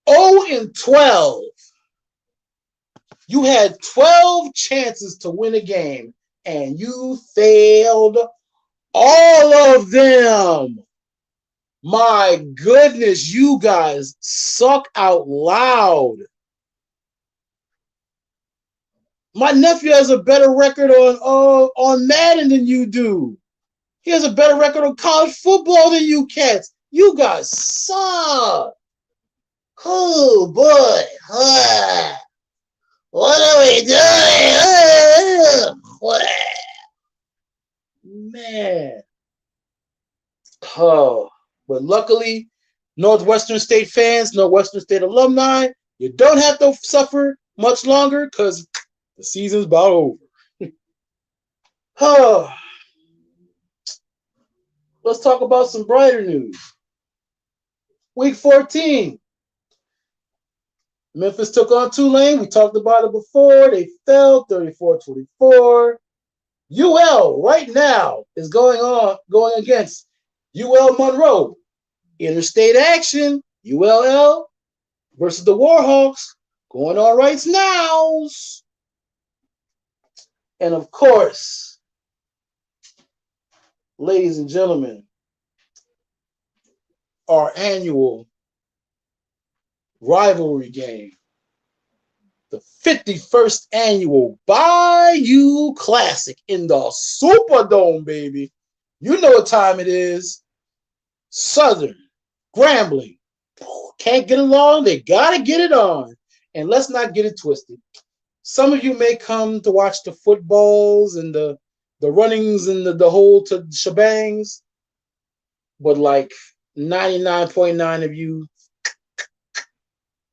0-12. You had 12 chances to win a game, and you failed all of them. My goodness, you guys suck out loud. My nephew has a better record on Madden than you do. He has a better record on college football than you cats. You guys suck. Oh, boy. What are we doing? Man. Oh, but luckily, Northwestern State fans, Northwestern State alumni, you don't have to suffer much longer because the season's about over. Oh. let's talk about some brighter news. Week 14. Memphis took on Tulane. We talked about it before. They fell 34-24. UL right now is going against UL Monroe. Interstate action. ULL versus the Warhawks going on right now. And of course, ladies and gentlemen, our annual rivalry game, the 51st annual Bayou Classic in the Superdome, baby. You know what time it is. Southern, Grambling, can't get along. They got to get it on. And let's not get it twisted. Some of you may come to watch the footballs and the runnings and the whole shebangs, but like 99.9 of you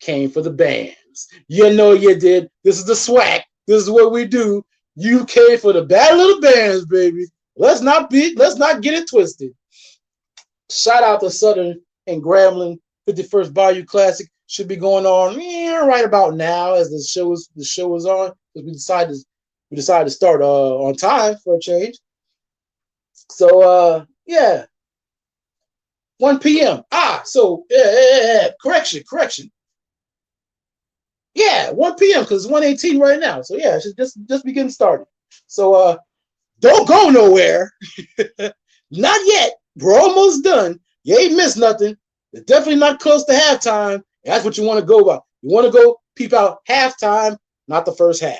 came for the bands. You know you did. This is the swag. This is what we do. You came for the bad little bands, baby. Let's not get it twisted. Shout out to Southern and Grambling. 51st Bayou Classic should be going on right about now as the show is on, because we decided to start on time for a change. So 1 p.m. Correction. Yeah, 1 p.m. because it's 1:18 right now. So yeah, it should just be getting started. So don't go nowhere. Not yet. We're almost done. You ain't missed nothing. It's definitely not close to halftime. That's what you want to go by. You want to go peep out halftime, not the first half.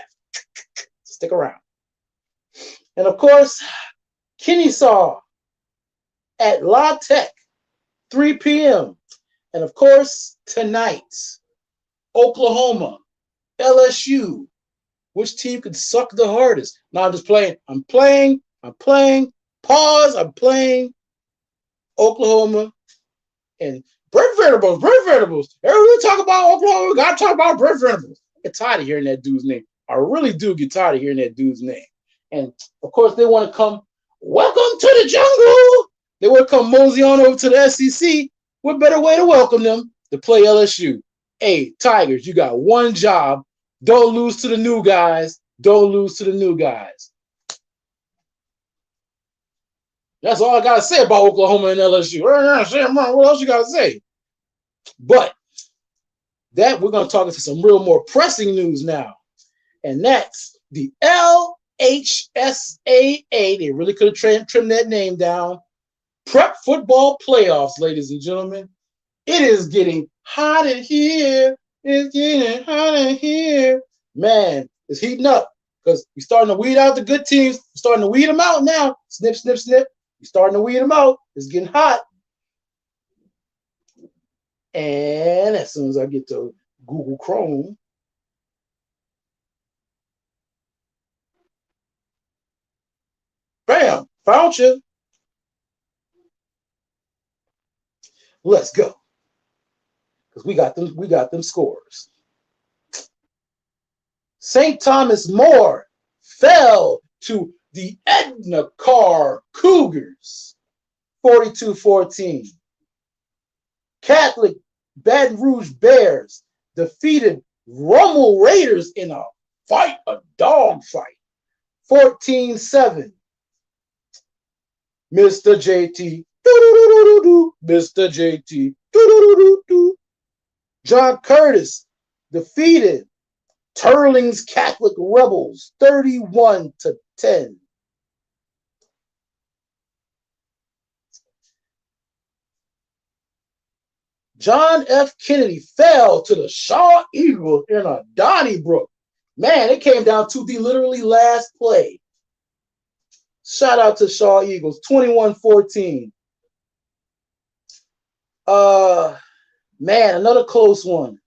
Stick around. And of course, Kennesaw at La Tech, 3 p.m. And of course, tonight, Oklahoma, LSU. Which team could suck the hardest? No, I'm just playing. I'm playing. Pause. I'm playing Oklahoma and Brent Venables. Everybody talk about Oklahoma. We got to talk about Brent Venables. I get tired of hearing that dude's name. I really do get tired of hearing that dude's name. And, of course, they want to come, welcome to the jungle. They want to come mosey on over to the SEC. What better way to welcome them to play LSU? Hey, Tigers, you got one job. Don't lose to the new guys. That's all I got to say about Oklahoma and LSU. What else you got to say? But that we're going to talk into some real more pressing news now. And that's the LHSAA. They really could have trimmed that name down. Prep football playoffs, ladies and gentlemen. It is getting hot in here. Man, it's heating up because we're starting to weed out the good teams. We're starting to weed them out now. Snip, snip, snip. We're starting to weed them out. It's getting hot. And as soon as I get to Google Chrome, bam, found you. Let's go. Because we got them scores. St. Thomas More fell to the Edna Carr Cougars, 42-14. Catholic Baton Rouge Bears defeated Rummel Raiders in a dog fight, 14-7. Mr. JT, Mr. JT, John Curtis defeated Turling's Catholic Rebels 31-10. John F. Kennedy fell to the Shaw Eagles in a Donnybrook. Man, it came down to the literally last play. Shout out to Shaw Eagles, 21-14. Man, another close one.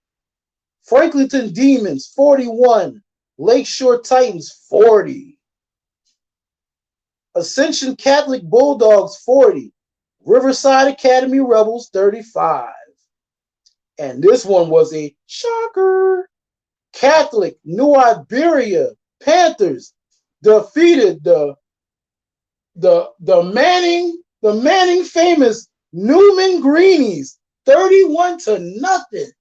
Franklinton Demons, 41. Lakeshore Titans, 40. Ascension Catholic Bulldogs, 40. Riverside Academy Rebels, 35. And this one was a shocker. Catholic New Iberia Panthers defeated the Manning The Manning famous Newman Greenies, 31-0.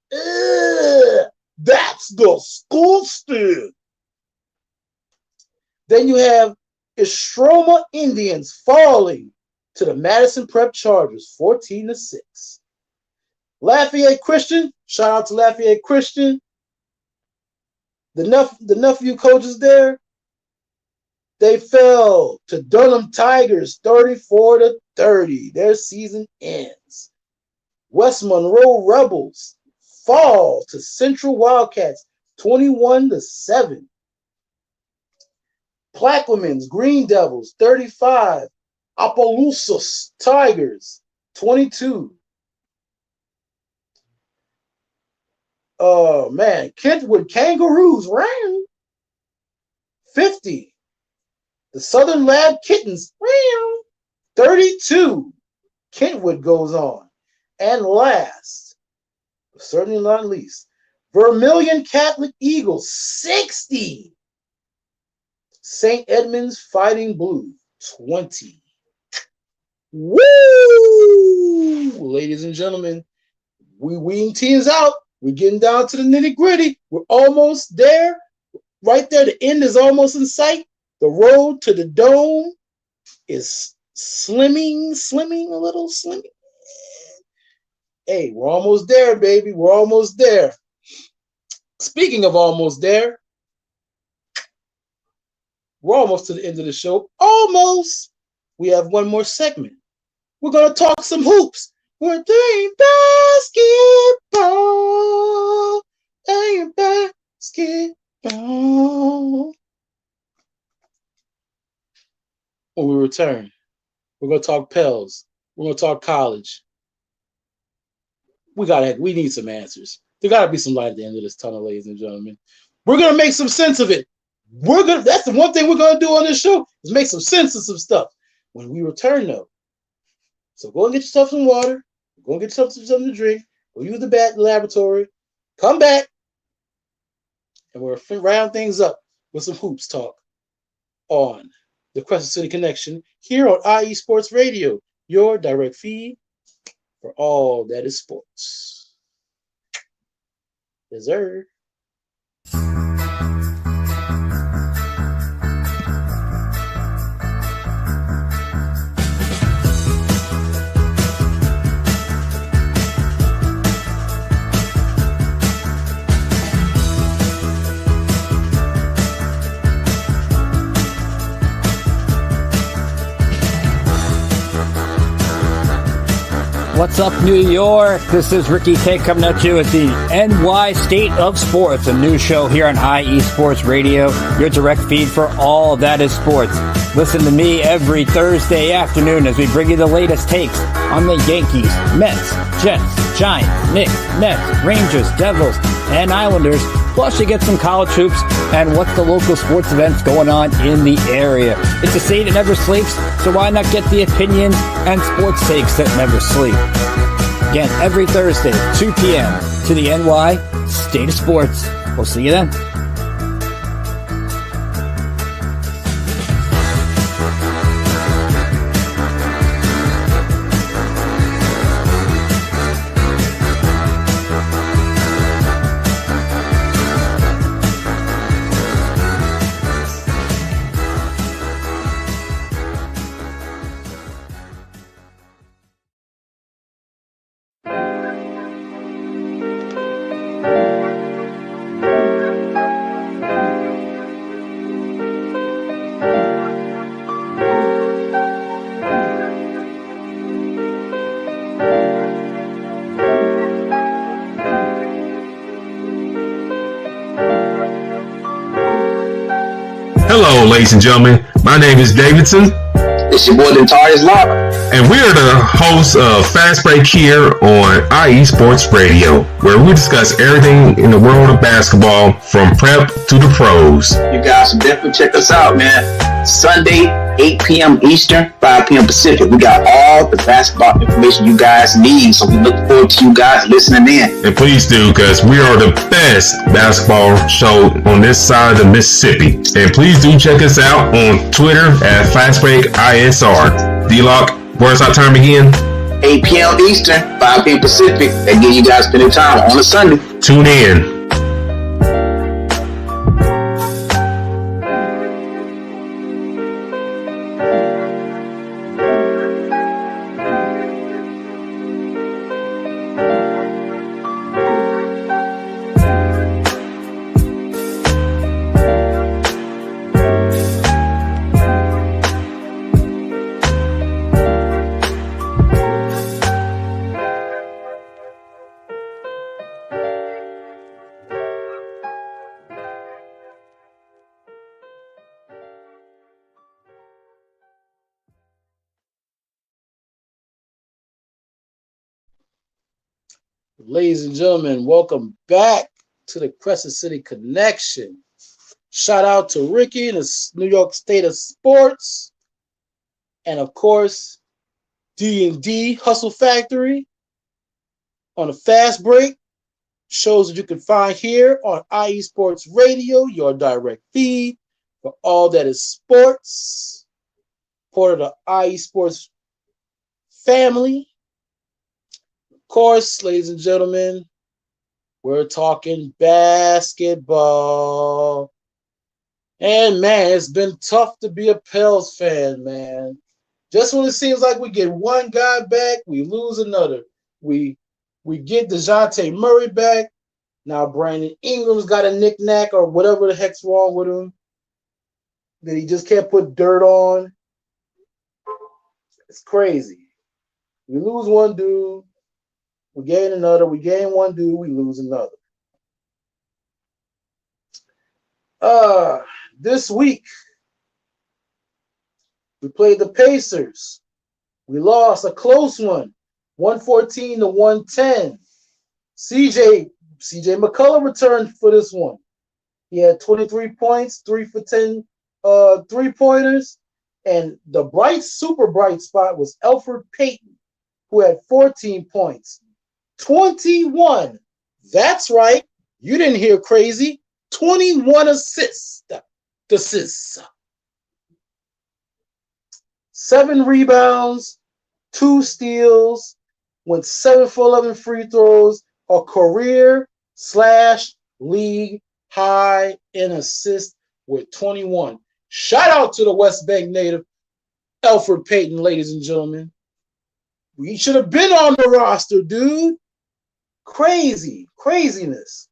That's disgusting. Then you have Estroma Indians falling to the Madison Prep Chargers, 14-6. Lafayette Christian, shout out to Lafayette Christian. The nephew coaches there, they fell to Durham Tigers, 34-30. Their season ends. West Monroe Rebels fall to Central Wildcats, 21-7. Plaquemines Green Devils, 35. Opelousas Tigers, 22. Oh, man. Kentwood Kangaroos, round 50. The Southern Lab Kittens, round 32. Kentwood goes on. And last, but certainly not least, Vermilion Catholic Eagles, 60. St. Edmunds Fighting Blue, 20. Woo! Ladies and gentlemen, we weeding teams out. We're getting down to the nitty-gritty. We're almost there. Right there, the end is almost in sight. The road to the dome is slimming a little. Hey, we're almost there, baby. We're almost there. Speaking of almost there, we're almost to the end of the show. Almost. We have one more segment. We're going to talk some hoops. We're doing basketball. Playing basketball. When we return, we're going to talk Pels. We're going to talk college. We need some answers. There got to be some light at the end of this tunnel, ladies and gentlemen. We're going to make some sense of it. That's the one thing we're going to do on this show is make some sense of some stuff when we return, though. So go and get yourself some water. Go and get yourself something to drink. Go use the laboratory. Come back. And we'll round things up with some hoops talk on the Crescent City Connection here on IE Sports Radio, your direct feed for all that is sports. Yes, sir. What's up, New York? This is Ricky K coming at you with the NY State of Sports, a new show here on IE Sports Radio, your direct feed for all that is sports. Listen to me every Thursday afternoon as we bring you the latest takes on the Yankees, Mets, Jets, Giants, Knicks, Nets, Rangers, Devils, and Islanders. Plus, you get some college hoops and what's the local sports events going on in the area. It's a state that never sleeps, so why not get the opinions and sports takes that never sleep? Again, every Thursday, 2 p.m. to the NY State of Sports. We'll see you then. Hello, ladies and gentlemen. My name is Davidson. It's your boy, Dentarius Lava. And we are the hosts of Fast Break here on IE Sports Radio, where we discuss everything in the world of basketball from prep to the pros. You guys should definitely check us out, man. Sunday, 8 p.m. Eastern, 5 p.m. Pacific. We got all the basketball information you guys need, so we look forward to you guys listening in. And please do, because we are the best basketball show on this side of the Mississippi. And please do check us out on Twitter at FastBreakISR. D-Lock, Where's our time again? 8 p.m. Eastern, 5 p.m. Pacific. That gives you guys plenty of time on a Sunday. Tune in. Ladies and gentlemen, welcome back to the Crescent City Connection. Shout out to Ricky in the New York State of Sports. And of course, D&D Hustle Factory on a fast break. Shows that you can find here on IE Sports Radio, your direct feed for all that is sports. Part of the IE Sports family. Of course, ladies and gentlemen, we're talking basketball. And man, it's been tough to be a Pels fan, man. Just when it seems like we get one guy back, we lose another. We get DeJounte Murray back. Now Brandon Ingram's got a knick-knack or whatever the heck's wrong with him that he just can't put dirt on. It's crazy. We lose one dude. We gain another. We gain one dude. We lose another. This week, we played the Pacers. We lost a close one, 114 to 110. CJ McCullough returned for this one. He had 23 points, 3 for 10 3-pointers. And the super bright spot was Elfrid Payton, who had 14 points. 21. That's right. You didn't hear crazy. 21 assists. 7 rebounds, 2 steals, went 7 for 11 free throws, a career/league high in assists with 21. Shout out to the West Bank native, Elfrid Payton, ladies and gentlemen. We should have been on the roster, dude. Craziness.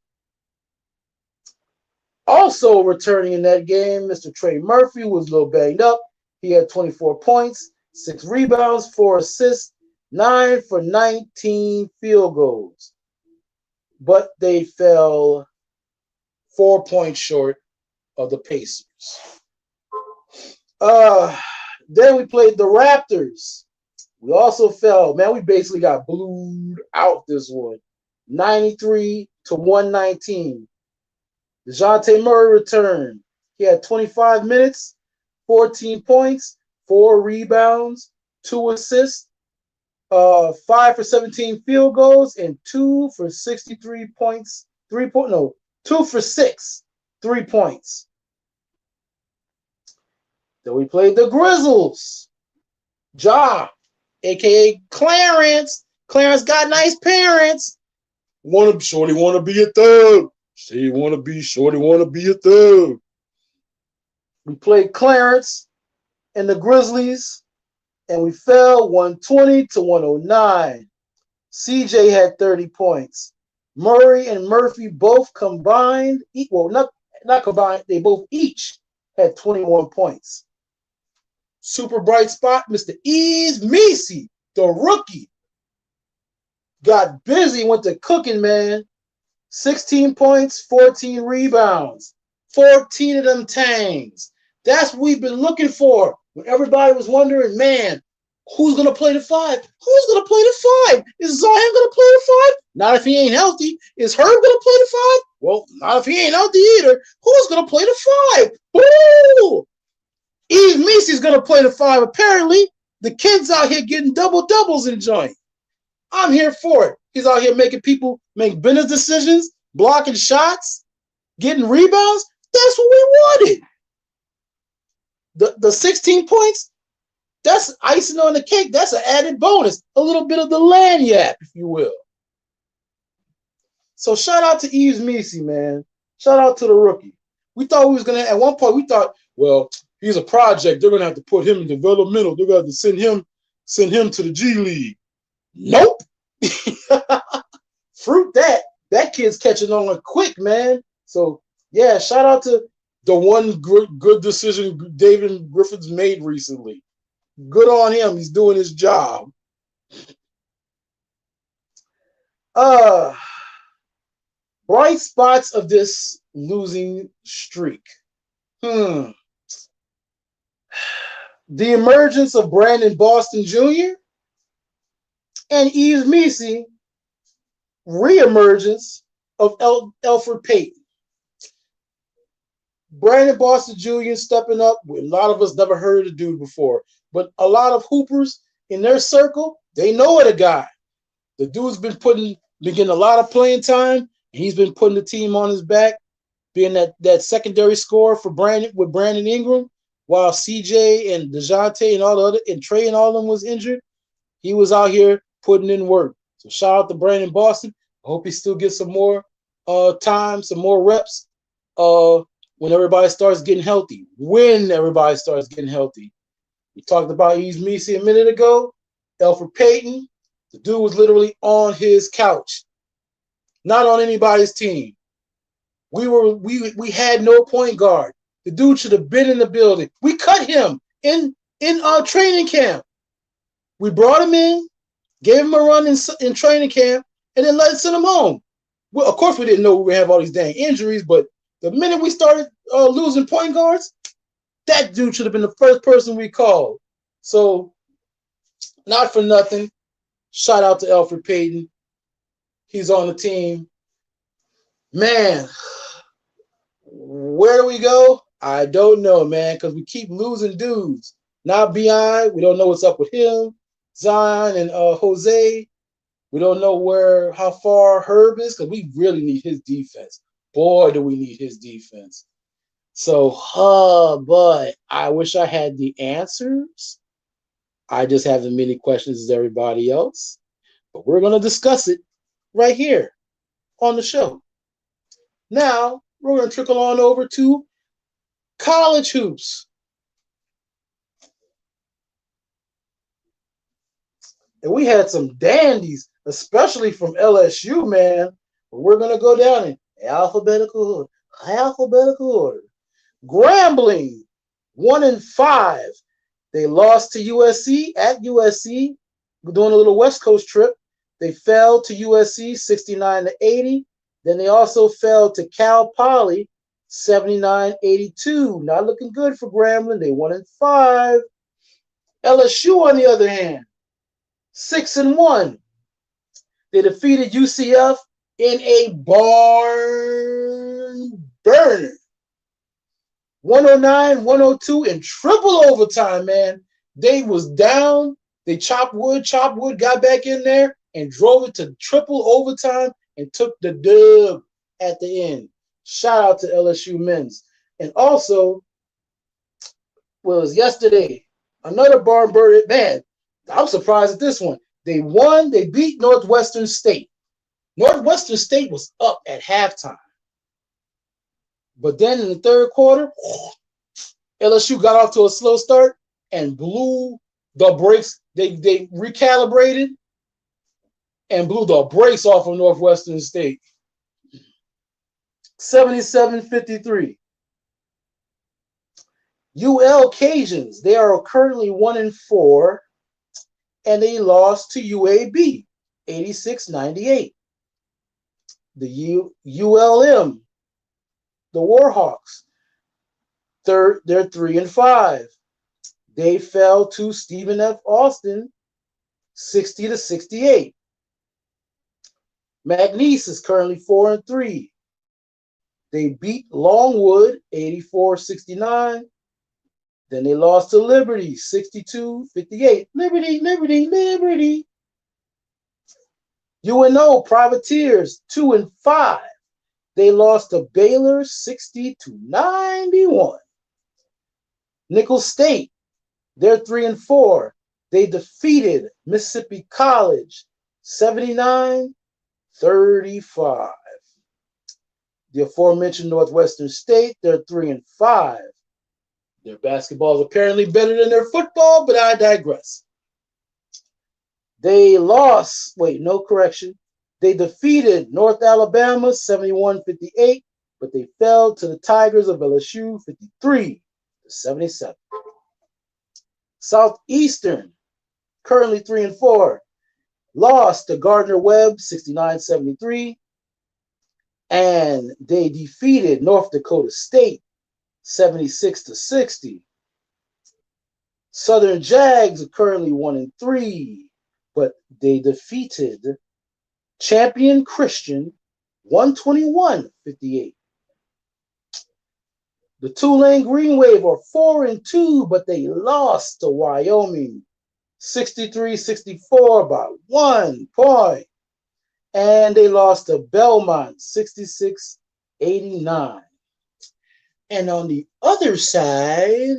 Also returning in that game, Mr. Trey Murphy was a little banged up. He had 24 points, 6 rebounds, 4 assists, 9 for 19 field goals. But they fell 4 points short of the Pacers. Then we played the Raptors. We also fell. Man, we basically got blued out this one. 93 to 119. DeJounte Murray returned. He had 25 minutes, 14 points, 4 rebounds, 2 assists, 5 for 17 field goals, and 2 for 63 points. 2 for 6 3-points. Then we played the Grizzlies. Ja, aka Clarence. Clarence got nice parents. Shorty wanna be a thug. Shorty wanna be a thug. We played Clarence and the Grizzlies, and we fell 120 to 109. CJ had 30 points. Murray and Murphy both combined, not combined, they both each had 21 points. Super bright spot, Mr. Ease Messi, the rookie, got busy, went to cooking, man. 16 points, 14 rebounds, 14 of them tangs. That's what we've been looking for when everybody was wondering, man, who's going to play the 5? Who's going to play the 5? Is Zion going to play the 5? Not if he ain't healthy. Is Herb going to play the 5? Well, not if he ain't healthy either. Who's going to play the 5? Woo! Eve Messi's going to play the 5. Apparently, the kid's out here getting doubles in joint. I'm here for it. He's out here making people make business decisions, blocking shots, getting rebounds. That's what we wanted. The 16 points, That's icing on the cake. That's an added bonus. A little bit of the lanyard, if you will. So shout out to Yves Missi, man. Shout out to the rookie. We thought we was gonna at one point. We thought, well, he's a project. They're gonna have to put him in developmental. They're gonna have to send him to the G League. Nope. Fruit that. That kid's catching on quick, man. So yeah, shout out to the one good decision David Griffin's made recently. Good on him. He's doing his job. Bright spots of this losing streak. The emergence of Brandon Boston Jr. and Yves Missi, reemergence of Elfrid Payton. Brandon Boston Jr. stepping up. A lot of us never heard of the dude before, but a lot of hoopers in their circle, they know of the guy. The dude's been getting a lot of playing time. He's been putting the team on his back, being that secondary scorer for Brandon Ingram, while CJ and DeJounte and all the other and Trey and all of them was injured. He was out here putting in work. So shout out to Brandon Boston. I hope he still gets some more time, some more reps when everybody starts getting healthy. When everybody starts getting healthy. We talked about Yves Missi a minute ago. Elfrid Payton, the dude was literally on his couch. Not on anybody's team. We had no point guard. The dude should have been in the building. We cut him in our training camp. We brought him in, gave him a run in training camp, and then send him home. Well, of course, we didn't know we would have all these dang injuries, but the minute we started losing point guards, that dude should have been the first person we called. So, not for nothing, shout out to Elfrid Payton. He's on the team. Man, where do we go? I don't know, man, because we keep losing dudes. Now B.I., we don't know what's up with him. Zion and Jose. We don't know how far Herb is, because we really need his defense. Boy, do we need his defense. So, but I wish I had the answers. I just have as many questions as everybody else. But we're going to discuss it right here on the show. Now, we're going to trickle on over to college hoops. And we had some dandies, especially from LSU, man. But we're going to go down in alphabetical order. Grambling, 1-5. They lost to USC at USC. We're doing a little West Coast trip. They fell to USC 69-80. Then they also fell to Cal Poly 79-82. Not looking good for Grambling. They 1-5. LSU, on the other hand, 6-1. They defeated UCF in a barn burner. 109-102 in triple overtime, man. They was down. They chopped wood, got back in there and drove it to triple overtime and took the dub at the end. Shout out to LSU men's. And also, was yesterday, another barn burner. Man, I'm surprised at this one. They beat Northwestern State. Northwestern State was up at halftime. But then in the third quarter, LSU got off to a slow start and blew the brakes. They recalibrated and blew the brakes off of Northwestern State. 77-53. UL Cajuns, they are currently 1-4, and they lost to UAB 86-98. The ULM, the Warhawks, they're 3-5. They fell to Stephen F. Austin 60-68. McNeese is currently 4-3. They beat Longwood 84-69. Then they lost to Liberty 62-58. Liberty. UNO Privateers 2-5. They lost to Baylor 60-91. Nicholls State They're 3-4. They defeated Mississippi College 79-35. The aforementioned Northwestern State, they're 3-5. Their basketball is apparently better than their football, but I digress. They lost, they defeated North Alabama 71-58, but they fell to the Tigers of LSU 53-77. Southeastern, currently 3-4, lost to Gardner-Webb 69-73, and they defeated North Dakota State 76-60. Southern Jags are currently 1-3, but they defeated champion Christian 121-58. The Tulane Green Wave are 4-2, but they lost to Wyoming 63-64 by 1 point. And they lost to Belmont 66-89. And on the other side,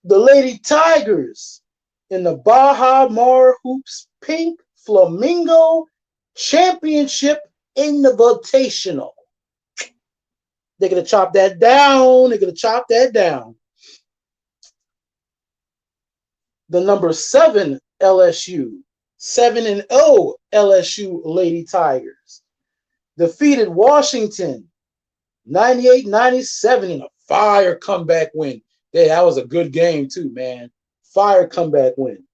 the Lady Tigers in the Baja Mar Hoops Pink Flamingo Championship Invitational. They're going to chop that down. The number 7 LSU, 7-0 LSU Lady Tigers, defeated Washington 98-97 in a fire comeback win. Yeah, that was a good game too, man. Fire comeback win.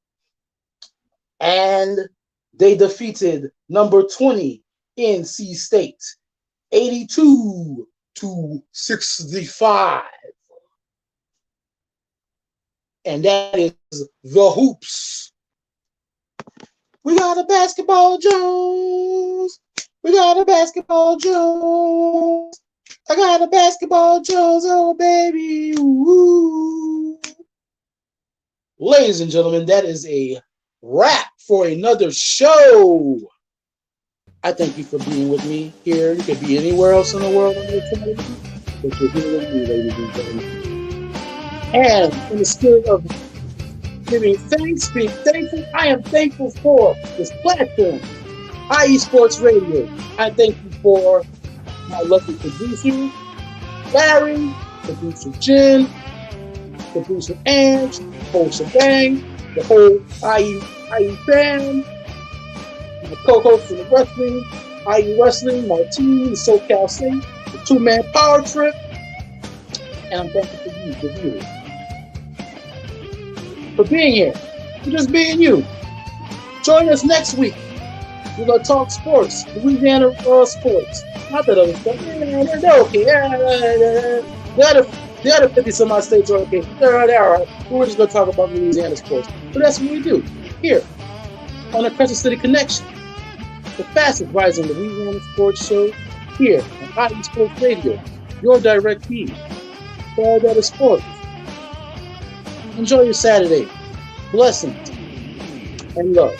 And they defeated number 20 NC State 82-65. And that is the hoops. We got a basketball Jones. I got a basketball Jones, oh baby. Ooh. Ladies and gentlemen, that is a wrap for another show. I thank you for being with me here. You could be anywhere else in the world on your television, but you're here with me, ladies and gentlemen. And in the spirit of giving thanks, being thankful, I am thankful for this platform, IE Sports Radio. I thank you for my lucky producer, Larry, producer Jen, producer Ange, whole shebang, the whole IE fam, my co-host for the wrestling, IE Wrestling, Martine, the SoCal State, the 2-man power trip, and I'm thankful for you, the viewers, for being here, for just being you. Join us next week. We're going to talk sports, Louisiana sports. Not that other stuff. They're okay. The other 50-some-odd states are okay. They're all right. We're just going to talk about Louisiana sports. But that's what we do here on the Crescent City Connection, the fastest rising Louisiana sports show here on IE Sports Radio, your direct feed for all that is sports. Enjoy your Saturday. Blessings and love.